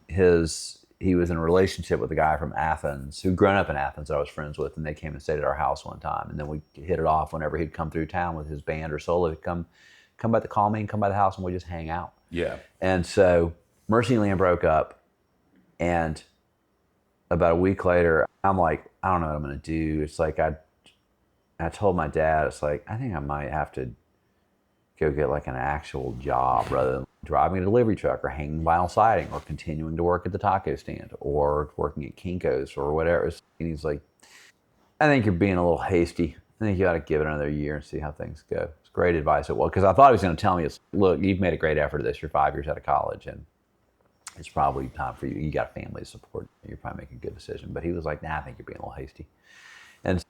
was in a relationship with a guy from Athens who'd grown up in Athens that I was friends with, and they came and stayed at our house one time. And then we hit it off whenever he'd come through town with his band or solo. He'd come by the call me and come by the house, and we'd just hang out. Yeah. And so Mercyland broke up. And about a week later, I'm like, I don't know what I'm going to do. It's like I told my dad, it's like, I think I might have to go get like an actual job rather than driving a delivery truck or hanging vinyl siding or continuing to work at the taco stand or working at Kinko's or whatever. And he's like, I think you're being a little hasty. I think you ought to give it another year and see how things go. It's great advice. Well, because I thought he was going to tell me, look, you've made a great effort of this. You're 5 years out of college and it's probably time for you. You got a family to support. You're probably making a good decision. But he was like, nah, I think you're being a little hasty. And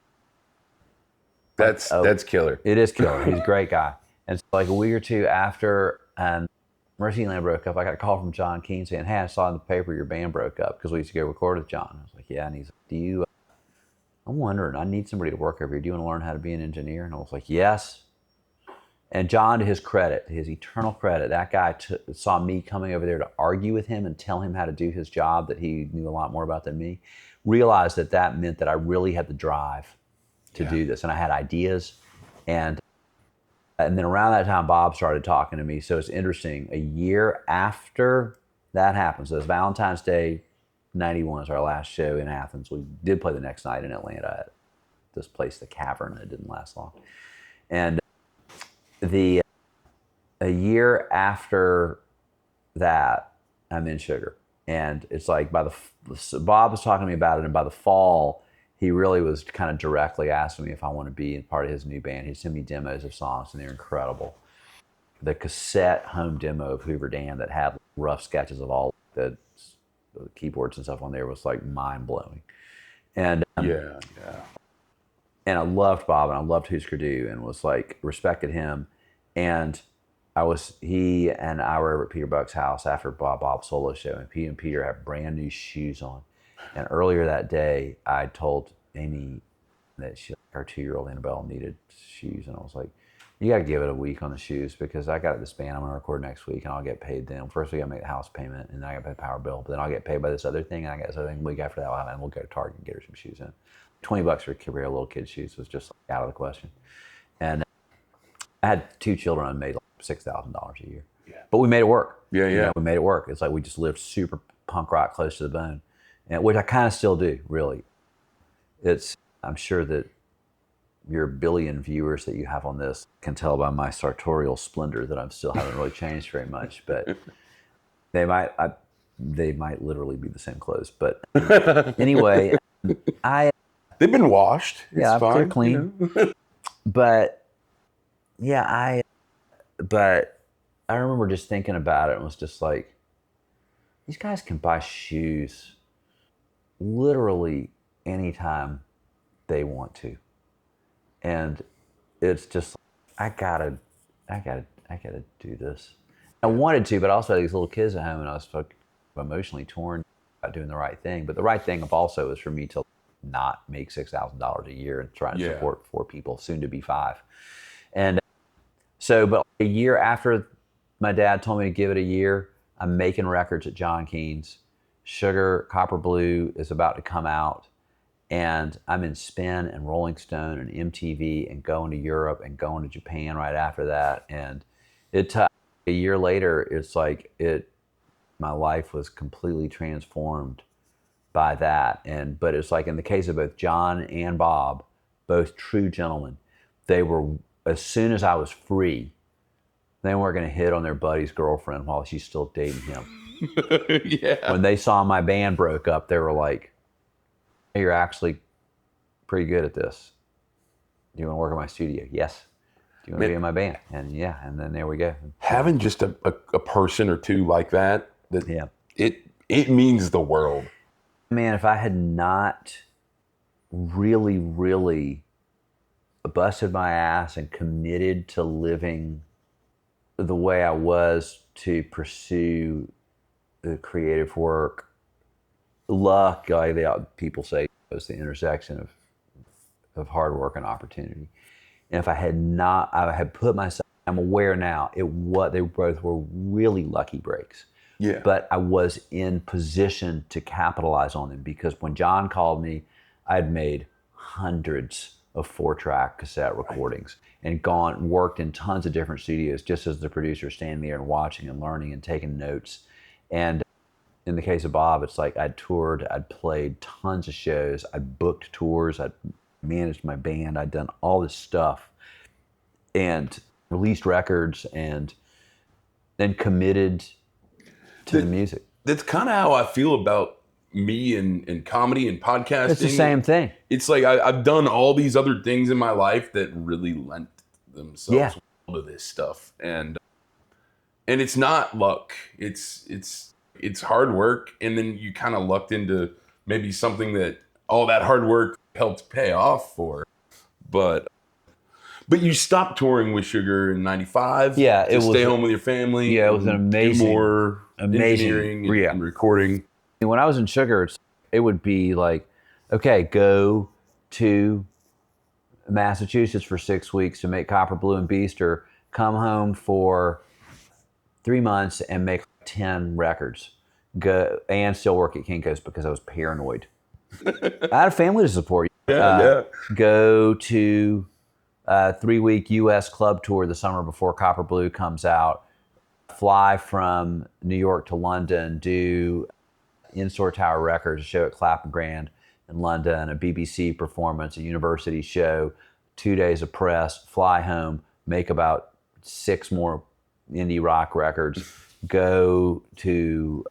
that's killer. It is killer. He's a great guy. And so like a week or two after Mercyland broke up, I got a call from John Keane saying, hey, I saw in the paper your band broke up because we used to go record with John. I was like, yeah. And he's like, I'm wondering, I need somebody to work over here. Do you want to learn how to be an engineer? And I was like, yes. And John, to his credit, his eternal credit, that guy saw me coming over there to argue with him and tell him how to do his job that he knew a lot more about than me, realized that meant that I really had the drive to do this. And I had ideas. And then around that time, Bob started talking to me. So it's interesting. A year after that happened, so it's Valentine's Day, 91 is our last show in Athens. We did play the next night in Atlanta at this place, the Cavern. It didn't last long. And a year after that, I'm in Sugar. And it's like Bob was talking to me about it, and by the fall, he really was kind of directly asking me if I want to be part of his new band. He'd send me demos of songs, and they're incredible. The cassette home demo of Hoover Dam that had rough sketches of all the keyboards and stuff on there was like mind-blowing. And yeah. And I loved Bob, and I loved Husker Du, and was like, respected him. And he and I were over at Peter Buck's house after Bob's solo show, and Pete and Peter had brand new shoes on. And earlier that day, I told Amy that her 2-year-old Annabelle needed shoes, and I was like, you got to give it a week on the shoes because I got this band I'm going to record next week, and I'll get paid then. First, we got to make the house payment, and then I got to pay the power bill, but then I'll get paid by this other thing, and I got this other thing. The week after that, and we'll go to Target and get her some shoes in. $20 for a pair of little kid shoes was just out of the question. And I had 2 children. I made like $6,000 a year. Yeah. But we made it work. Yeah. We made it work. It's like we just lived super punk rock close to the bone, and which I kind of still do, really. I'm sure that your billion viewers that you have on this can tell by my sartorial splendor that I still haven't really changed very much, but they might literally be the same clothes. But anyway, they've been washed. It's fine, they're clean. You know? But I remember just thinking about it and was just like, these guys can buy shoes literally anytime they want to. And it's just, I gotta do this. I wanted to, but I also had these little kids at home, and I was emotionally torn about doing the right thing. But the right thing also is for me to not make $6,000 a year and try and support 4 people, soon to be 5. And so, but a year after my dad told me to give it a year, I'm making records at John Keane's. Sugar, Copper Blue is about to come out. And I'm in Spin and Rolling Stone and MTV and going to Europe and going to Japan right after that. And a year later, it's like my life was completely transformed by that. But it's like in the case of both John and Bob, both true gentlemen, they were, as soon as I was free, they weren't going to hit on their buddy's girlfriend while she's still dating him. Yeah. When they saw my band broke up, they were like, hey, you're actually pretty good at this. Do you want to work in my studio? Yes. Do you want to be in my band? And yeah, and then there we go. Having just a person or two like that it means the world. Man, if I had not really, really busted my ass and committed to living the way I was to pursue the creative work, luck, like people say, was the intersection of hard work and opportunity. And if I had not, I had put myself, I'm aware now, they both were really lucky breaks. Yeah. But I was in position to capitalize on them because when John called me, I had made hundreds of 4-track cassette recordings and worked in tons of different studios just as the producer, standing there and watching and learning and taking notes. And in the case of Bob, it's like I'd toured, I'd played tons of shows, I'd booked tours, I'd managed my band, I'd done all this stuff and released records and then committed to the music. That's kind of how I feel about me and comedy and podcasting. It's the same thing. It's like I've done all these other things in my life that really lent themselves well to this stuff. And it's not luck. It's hard work. And then you kind of lucked into maybe something that all that hard work helped pay off for. But you stopped touring with Sugar in '95. Yeah, to stay home with your family. Yeah, it was an amazing, do more engineering and recording. When I was in Sugar, it would be like, okay, go to Massachusetts for 6 weeks to make Copper, Blue, and Beast, or come home for 3 months and make 10 records. Go and still work at Kinko's because I was paranoid. I had a family to support. Go to a 3-week U.S. club tour the summer before Copper Blue comes out. Fly from New York to London, do In-Store Tower Records, a show at Clapham Grand in London, a BBC performance, a university show, 2 days of press, fly home, make about 6 more indie rock records, go to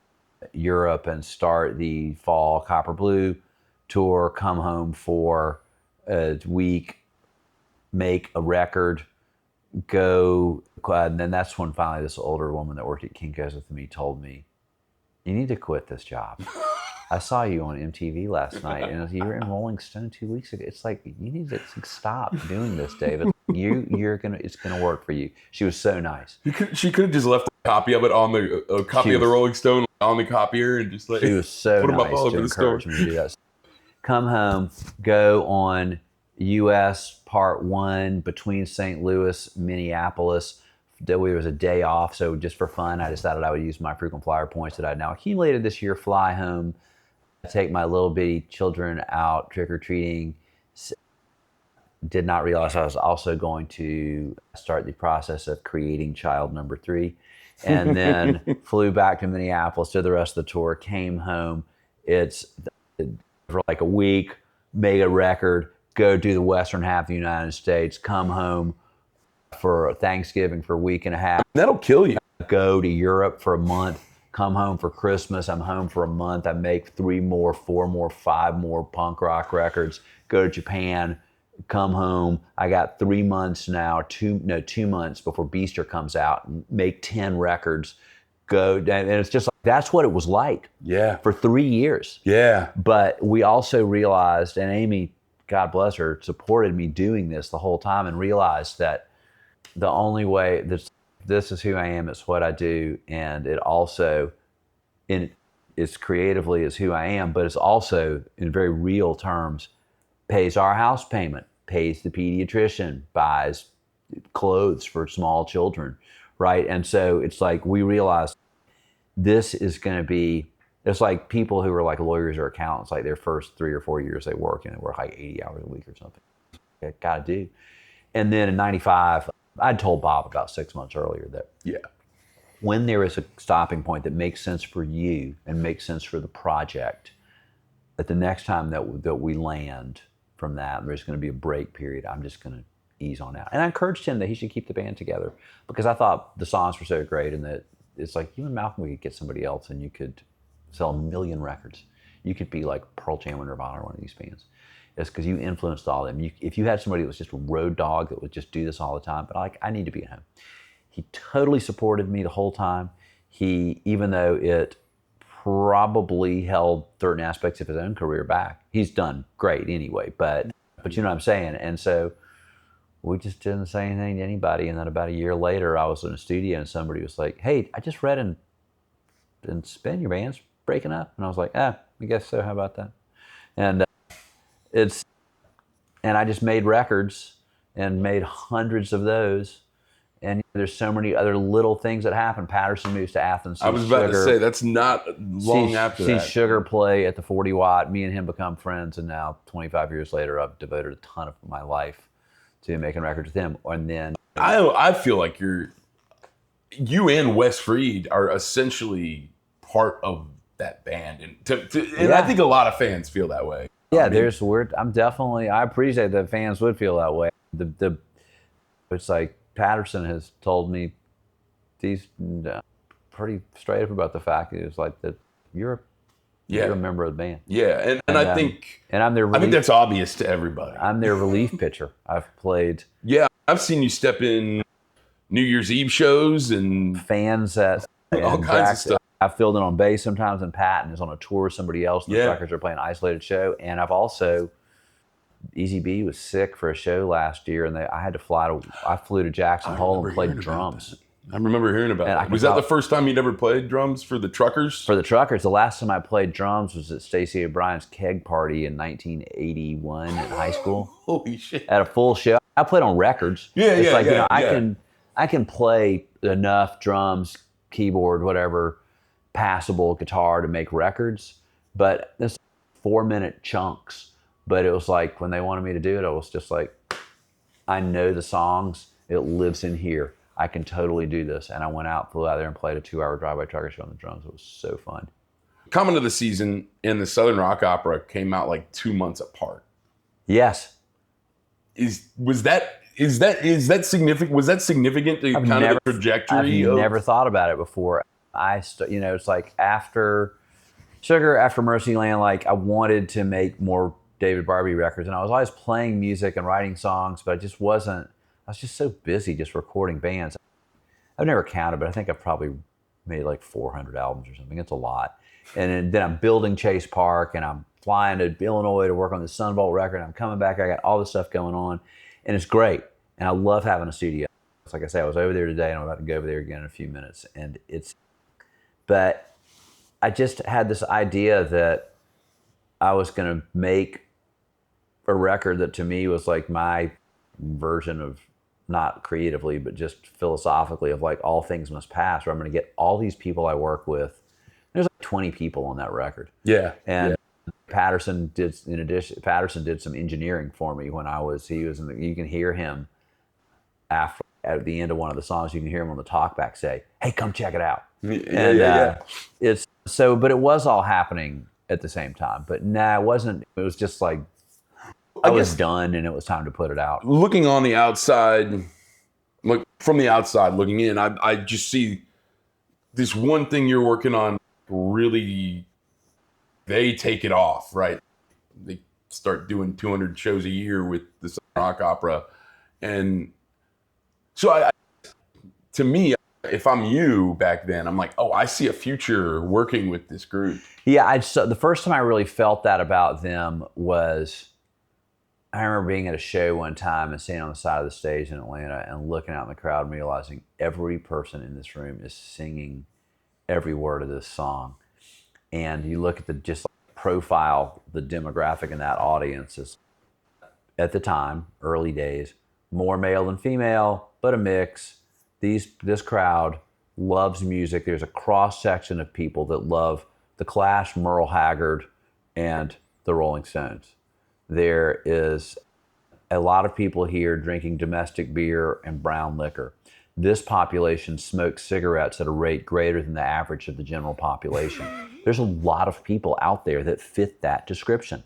Europe and start the fall Copper Blue tour, come home for a week, make a record, go, and then that's when finally this older woman that worked at Kinko's with me told me, you need to quit this job. I saw you on MTV last night, and you were in Rolling Stone 2 weeks ago. It's like, you need to stop doing this, David. It's gonna work for you. She was so nice. She could have just left a copy of it on the copy of the Rolling Stone on the copier and just like she was so put them nice up all to over the store. encourage me to do that. Come home, go on U.S. Part 1 between St. Louis, Minneapolis. There was a day off, so just for fun, I decided I would use my frequent flyer points that I now accumulated this year, fly home, take my little bitty children out trick-or-treating. Did not realize I was also going to start the process of creating child number 3. And then flew back to Minneapolis, did the rest of the tour, came home. It's for like a week, made a record, go do the western half of the United States, come home for Thanksgiving for a week and a half. That'll kill you. Go to Europe for a month, come home for Christmas. I'm home for a month. I make 3 more, 4 more, 5 more punk rock records. Go to Japan, come home. I got 3 months now, 2 months before Beaster comes out, and make 10 records. Go, and it's just like, that's what it was like. Yeah. For 3 years. Yeah. But we also realized, and Amy, God bless her, supported me doing this the whole time, and realized that the only way this is who I am, it's what I do, and it also it's creatively is who I am, but it's also in very real terms pays our house payment, pays the pediatrician, buys clothes for small children, right? And so it's like we realized this is going to be, it's like people who are like lawyers or accountants, like their first 3 or 4 years they work, and they work like 80 hours a week or something. Got to do. And then in '95, I'd told Bob about 6 months earlier that when there is a stopping point that makes sense for you and makes sense for the project, that the next time that we land from that, there's going to be a break period, I'm just going to ease on out. And I encouraged him that he should keep the band together, because I thought the songs were so great, and that it's like, you and Malcolm, we could get somebody else and you could sell 1 million records. You could be like Pearl Jam or Nirvana or one of these bands. It's because you influenced all of them. If you had somebody that was just a road dog that would just do this all the time, but I need to be at home. He totally supported me the whole time. Even though it probably held certain aspects of his own career back, he's done great anyway, but you know what I'm saying? And so we just didn't say anything to anybody. And then about a year later, I was in a studio and somebody was like, hey, I just read in Spin, your band's breaking up. And I was like, I guess so, how about that? And and I just made records and made hundreds of those. And there's so many other little things that happen. Patterson moves to Athens. I was about to say, that's not long after that. See Sugar play at the 40 Watt. Me and him become friends. And now 25 years later, I've devoted a ton of my life to making records with him. And then I feel like you and Wes Freed are essentially part of that band, and I think a lot of fans feel that way. Yeah, I appreciate that fans would feel that way. It's like Patterson has told me he's pretty straight up about the fact that it's like that you're a member of the band. Yeah, and I think I think that's obvious to everybody. I'm their relief pitcher. I've played. Yeah, I've seen you step in New Year's Eve shows and fans at all kinds of stuff. I filled in on bass sometimes, and Patton is on a tour with somebody else. And the Suckers are playing an isolated show, and I've also Easy B was sick for a show last year, and I flew to Jackson Hole and played drums. I remember hearing about it. Was that the first time you'd ever played drums for the Truckers? For the Truckers. The last time I played drums was at Stacey O'Brien's keg party in 1981 in high school. Holy shit. At a full show. I played on records. I can play enough drums, keyboard, whatever, passable guitar to make records, but this 4-minute chunks. But it was like when they wanted me to do it, I was just like, I know the songs. It lives in here. I can totally do this. And I went out, flew out there and played a 2-hour drive-by trucker show on the drums. It was so fun. Comet of the Season and the Southern Rock Opera came out like 2 months apart. Yes. Was that significant? Was that significant to the trajectory? I've never thought about it before. It's like after Sugar, after Mercyland, like I wanted to make more David Barbe records, and I was always playing music and writing songs, but I was just so busy just recording bands. I've never counted, but I think I've probably made like 400 albums or something. It's a lot. And then I'm building Chase Park, and I'm flying to Illinois to work on the Sunvolt record. I'm coming back. I got all this stuff going on, and it's great. And I love having a studio. Like I say, I was over there today, and I'm about to go over there again in a few minutes. But I just had this idea that I was going to make a record that to me was like my version of, not creatively, but just philosophically, of like all things must pass, where I'm going to get all these people I work with. There's like 20 people on that record. Yeah. And Patterson did some engineering for me when you can hear him at the end of one of the songs, you can hear him on the talkback say, "Hey, come check it out." But it was all happening at the same time. But it wasn't. It was just like I was done, and it was time to put it out. Looking on the outside, from the outside looking in, I just see this one thing you're working on. Really, they take it off, right? They start doing 200 shows a year with the Southern Rock Opera, and so to me, if I'm you back then, I'm like, oh, I see a future working with this group. Yeah, the first time I really felt that about them was, I remember being at a show one time and standing on the side of the stage in Atlanta and looking out in the crowd and realizing every person in this room is singing every word of this song. And you look at the profile, the demographic in that audience is, at the time, early days, more male than female, but a mix. This crowd loves music. There's a cross section of people that love The Clash, Merle Haggard, and the Rolling Stones. There is a lot of people here drinking domestic beer and brown liquor. This population smokes cigarettes at a rate greater than the average of the general population. There's a lot of people out there that fit that description.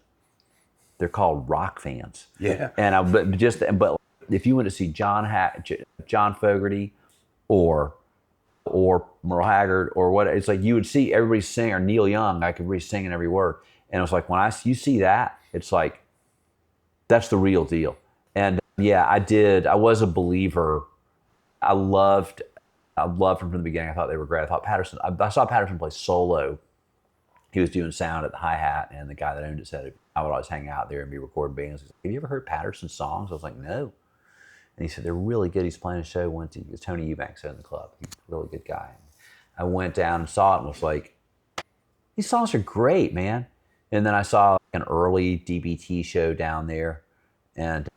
They're called rock fans. Yeah. But if you went to see John Fogerty or Merle Haggard or what, it's like you would see everybody sing, or Neil Young, like everybody singing every word. And it was like, you see that, it's like, that's the real deal. And yeah, I was a believer. I loved them from the beginning. I thought they were great. I saw Patterson play solo. He was doing sound at the hi-hat, and the guy that owned it said I would always hang out there and be recording bands. He's like, "Have you ever heard Patterson's songs?" I was like, "No." And he said, "They're really good." He's playing a show. Tony Eubanks in the club. He's a really good guy. I went down and saw it and was like, "These songs are great, man." And then I saw an early DBT show down there, and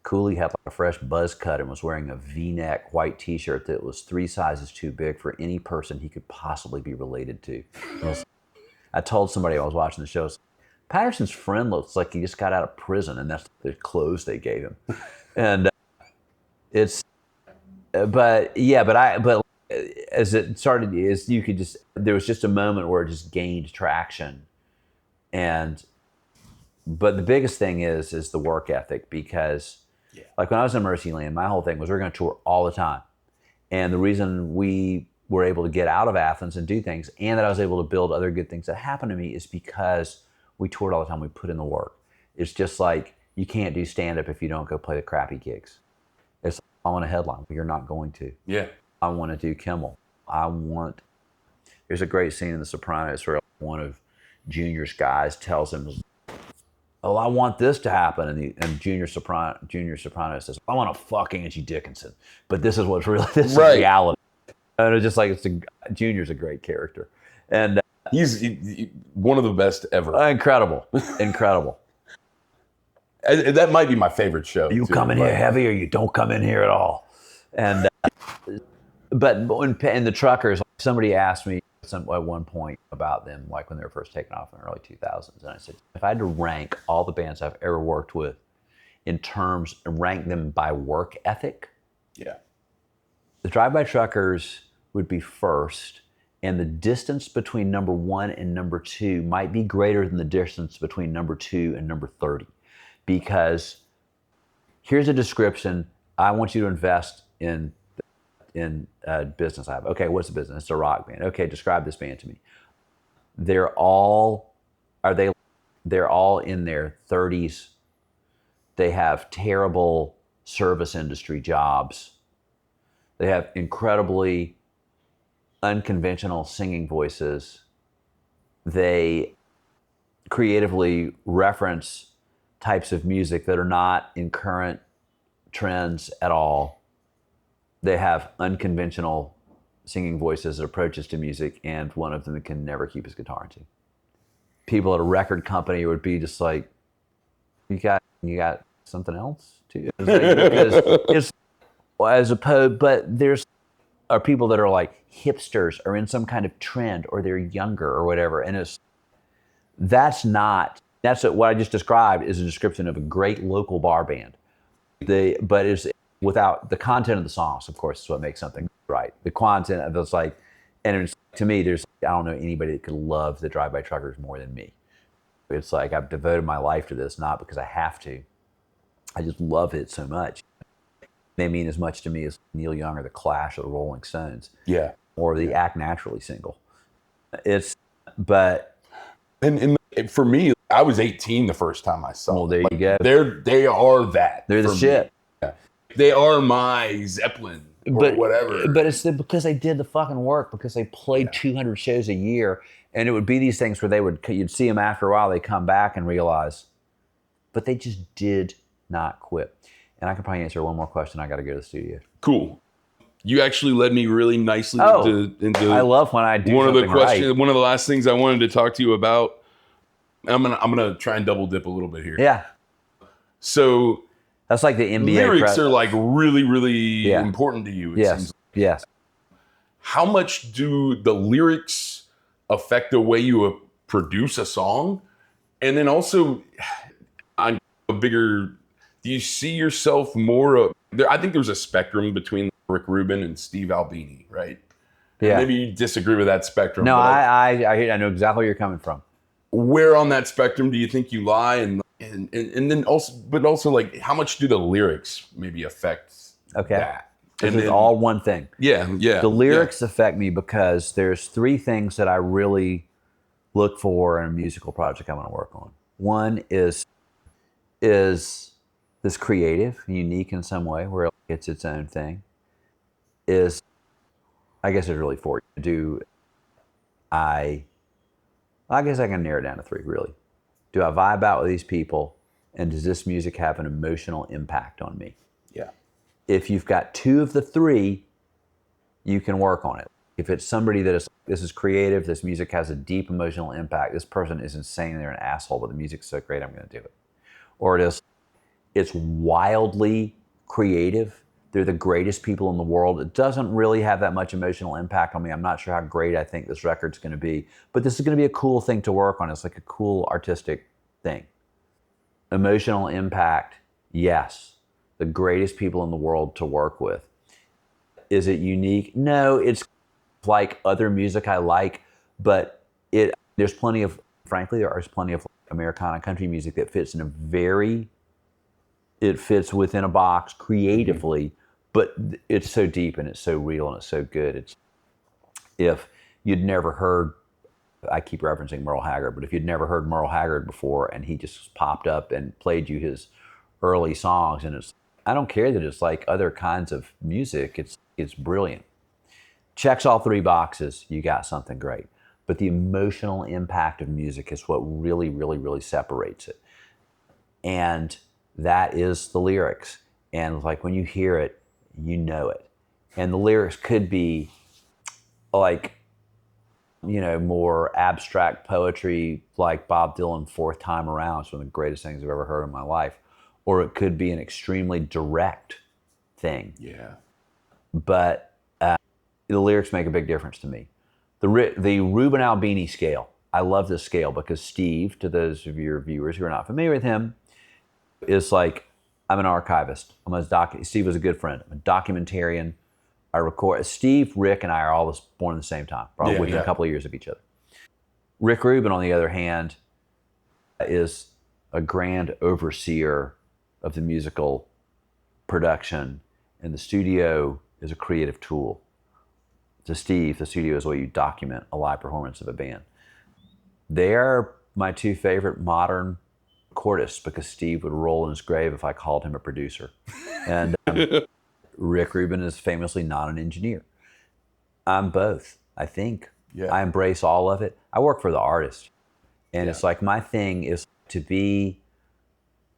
Cooley had like a fresh buzz cut and was wearing a V-neck white T-shirt that was 3 sizes too big for any person he could possibly be related to. I told somebody I was watching the show, Patterson's friend looks like he just got out of prison, and that's the clothes they gave him. And but as it started, is you could just, there was just a moment where it just gained traction. But the biggest thing is the work ethic, because like when I was in Mercyland, my whole thing was we're going to tour all the time. And the reason we were able to get out of Athens and do things, and that I was able to build other good things that happened to me, is because we toured all the time. We put in the work. It's just like, you can't do stand-up if you don't go play the crappy gigs. It's like, I want a headline. You're not going to. Yeah. I want to do Kimmel. There's a great scene in The Sopranos where one of Junior's guys tells him, oh, I want this to happen. And Junior Soprano says, I want to fuck Angie Dickinson. But this is this is reality. And it's just like, Junior's a great character. And he's one of the best ever. Incredible. Incredible. And that might be my favorite show. You come in here heavy or you don't come in here at all. And but in the Truckers, somebody asked me at one point about them, like when they were first taking off in the early 2000s. And I said, if I had to rank all the bands I've ever worked with in terms, rank them by work ethic, the Drive-By Truckers would be first. And the distance between number 1 and number 2 might be greater than the distance between number 2 and number 30. Because here's a description. I want you to invest in business I have. Okay, what's the business? It's a rock band. Okay, describe this band to me. They're all in their 30s. They have terrible service industry jobs. They have incredibly unconventional singing voices. They creatively reference types of music that are not in current trends at all. They have unconventional singing voices and approaches to music, and one of them can never keep his guitar in tune. People at a record company would be just like, you got something else too? It's like, because it's, as opposed, but are people that are like hipsters or in some kind of trend, or they're younger or whatever. And that's what I just described is a description of a great local bar band. But it's without the content of the songs, of course, is what makes something right. The content of it's like, and to me, I don't know anybody that could love the Drive-By Truckers more than me. It's like, I've devoted my life to this, not because I have to. I just love it so much. They mean as much to me as Neil Young or the Clash or the Rolling Stones. Yeah. Or the Act Naturally single. And for me, I was 18 the first time I saw them. Well, there you go. They are that. They're the shit. Yeah. They are my Zeppelin or whatever. But it's because they did the fucking work, because they played 200 shows a year, and it would be these things where you'd see them after a while, they come back and realize, but they just did not quit. And I can probably answer one more question. I got to go to the studio. Cool. You actually led me really nicely into I love when I do one of the questions. Right. One of the last things I wanted to talk to you about. I'm gonna try and double dip a little bit here. Yeah. So that's like the NBA. Lyrics are like really, really important to you. Yes. Yes. How much do the lyrics affect the way you produce a song? And then also, on a bigger, do you see yourself more? I think there's a spectrum between Rick Rubin and Steve Albini, right? Yeah. Maybe you disagree with that spectrum. No, I know exactly where you're coming from. Where on that spectrum do you think you lie, and then also, but also like how much do the lyrics maybe affect that? This is all one thing. Yeah. The lyrics affect me because there's 3 things that I really look for in a musical project I want to work on. One is this creative, unique in some way, where it's its own thing. I guess there's really 4 to do. I guess I can narrow it down to 3, really. Do I vibe out with these people, and does this music have an emotional impact on me? Yeah. If you've got 2 of the 3, you can work on it. If it's somebody this is creative, this music has a deep emotional impact, this person is insane, they're an asshole, but the music's so great, I'm going to do it. Or it's wildly creative, they're the greatest people in the world. It doesn't really have that much emotional impact on me. I'm not sure how great I think this record's going to be, but this is going to be a cool thing to work on. It's like a cool artistic thing. Emotional impact, yes. The greatest people in the world to work with. Is it unique? No, it's like other music I like, but there's plenty of, frankly, there's plenty of Americana country music that fits in it fits within a box creatively, but it's so deep and it's so real and it's so good. If you'd never heard, I keep referencing Merle Haggard, but if you'd never heard Merle Haggard before and he just popped up and played you his early songs, and I don't care that it's like other kinds of music, it's brilliant. Checks all three boxes, you got something great. But the emotional impact of music is what really, really, really separates it. And that is the lyrics. And like when you hear it, you know it. And the lyrics could be like, more abstract poetry like Bob Dylan, Fourth Time Around. It's one of the greatest things I've ever heard in my life. Or it could be an extremely direct thing. Yeah. But the lyrics make a big difference to me. The Rubin Albini scale. I love this scale because Steve, to those of your viewers who are not familiar with him, is like, I'm an archivist. Steve was a good friend. I'm a documentarian. I record. Steve, Rick, and I are all born at the same time, probably within a couple of years of each other. Rick Rubin, on the other hand, is a grand overseer of the musical production, and the studio is a creative tool. To Steve, the studio is where you document a live performance of a band. They are my two favorite modern recordists because Steve would roll in his grave if I called him a producer. And Rick Rubin is famously not an engineer. I'm both, I think. Yeah. I embrace all of it. I work for the artist. And it's like my thing is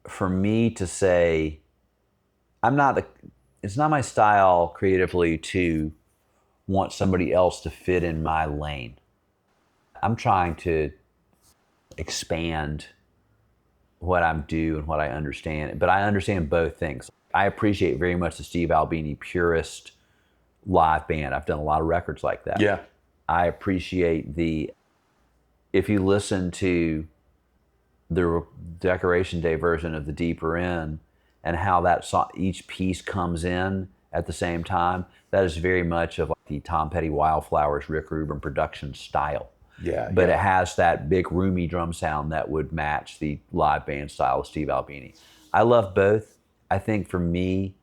for me to say, it's not my style creatively to want somebody else to fit in my lane. I'm trying to expand what I do and what I understand, but I understand both things. I appreciate very much the Steve Albini purist live band. I've done a lot of records like that. Yeah. I appreciate if you listen to the Decoration Day version of the Deeper In and how that song, each piece comes in at the same time, that is very much of like the Tom Petty Wildflowers, Rick Rubin production style. Yeah. But it has that big roomy drum sound that would match the live band style of Steve Albini. I love both. I think for me,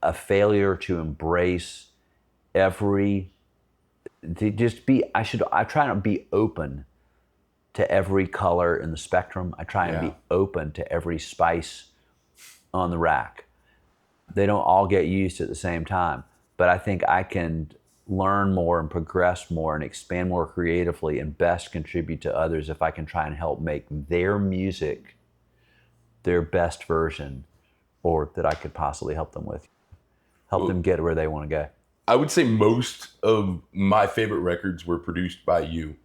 a failure to embrace I try to be open to every color in the spectrum. I try and be open to every spice on the rack. They don't all get used at the same time, but I think I can learn more and progress more and expand more creatively and best contribute to others if I can try and help make their music their best version, or that I could possibly help them with. Help them get where they want to go. I would say most of my favorite records were produced by you.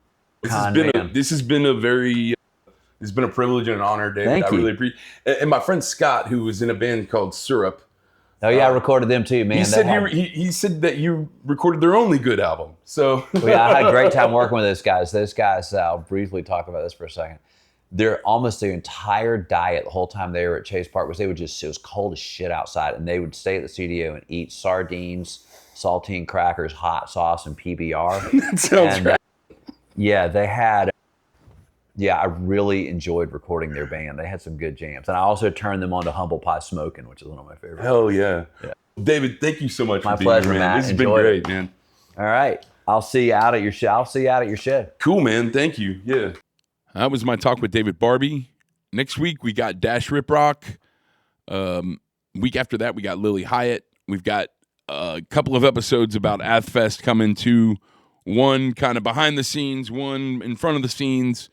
This has been a privilege and an honor, David. Thank you. Really appreciate it. And my friend Scott, who was in a band called Syrup. Oh yeah, I recorded them too, man. He said that you recorded their only good album. So I had a great time working with those guys. Those guys, I'll briefly talk about this for a second. Their entire diet the whole time they were at Chase Park was it was cold as shit outside, and they would stay at the studio and eat sardines, saltine crackers, hot sauce, and PBR. That sounds great. They had. I really enjoyed recording their band. They had some good jams, and I also turned them on to Humble Pie Smokin', which is one of my favorites. Hell yeah. David, thank you so much for being pleasure, here, man. Matt. This has been great, man. All right, I'll see you out at your show. Cool, man. Thank you. Yeah. That was my talk with David Barbe. Next week, we got Dash Riprock. Week after that, we got Lily Hyatt. We've got a couple of episodes about Athfest coming too. One kind of behind the scenes, one in front of the scenes.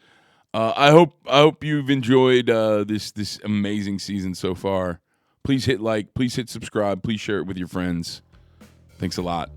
I hope you've enjoyed this amazing season so far. Please hit like, please hit subscribe, please share it with your friends. Thanks a lot.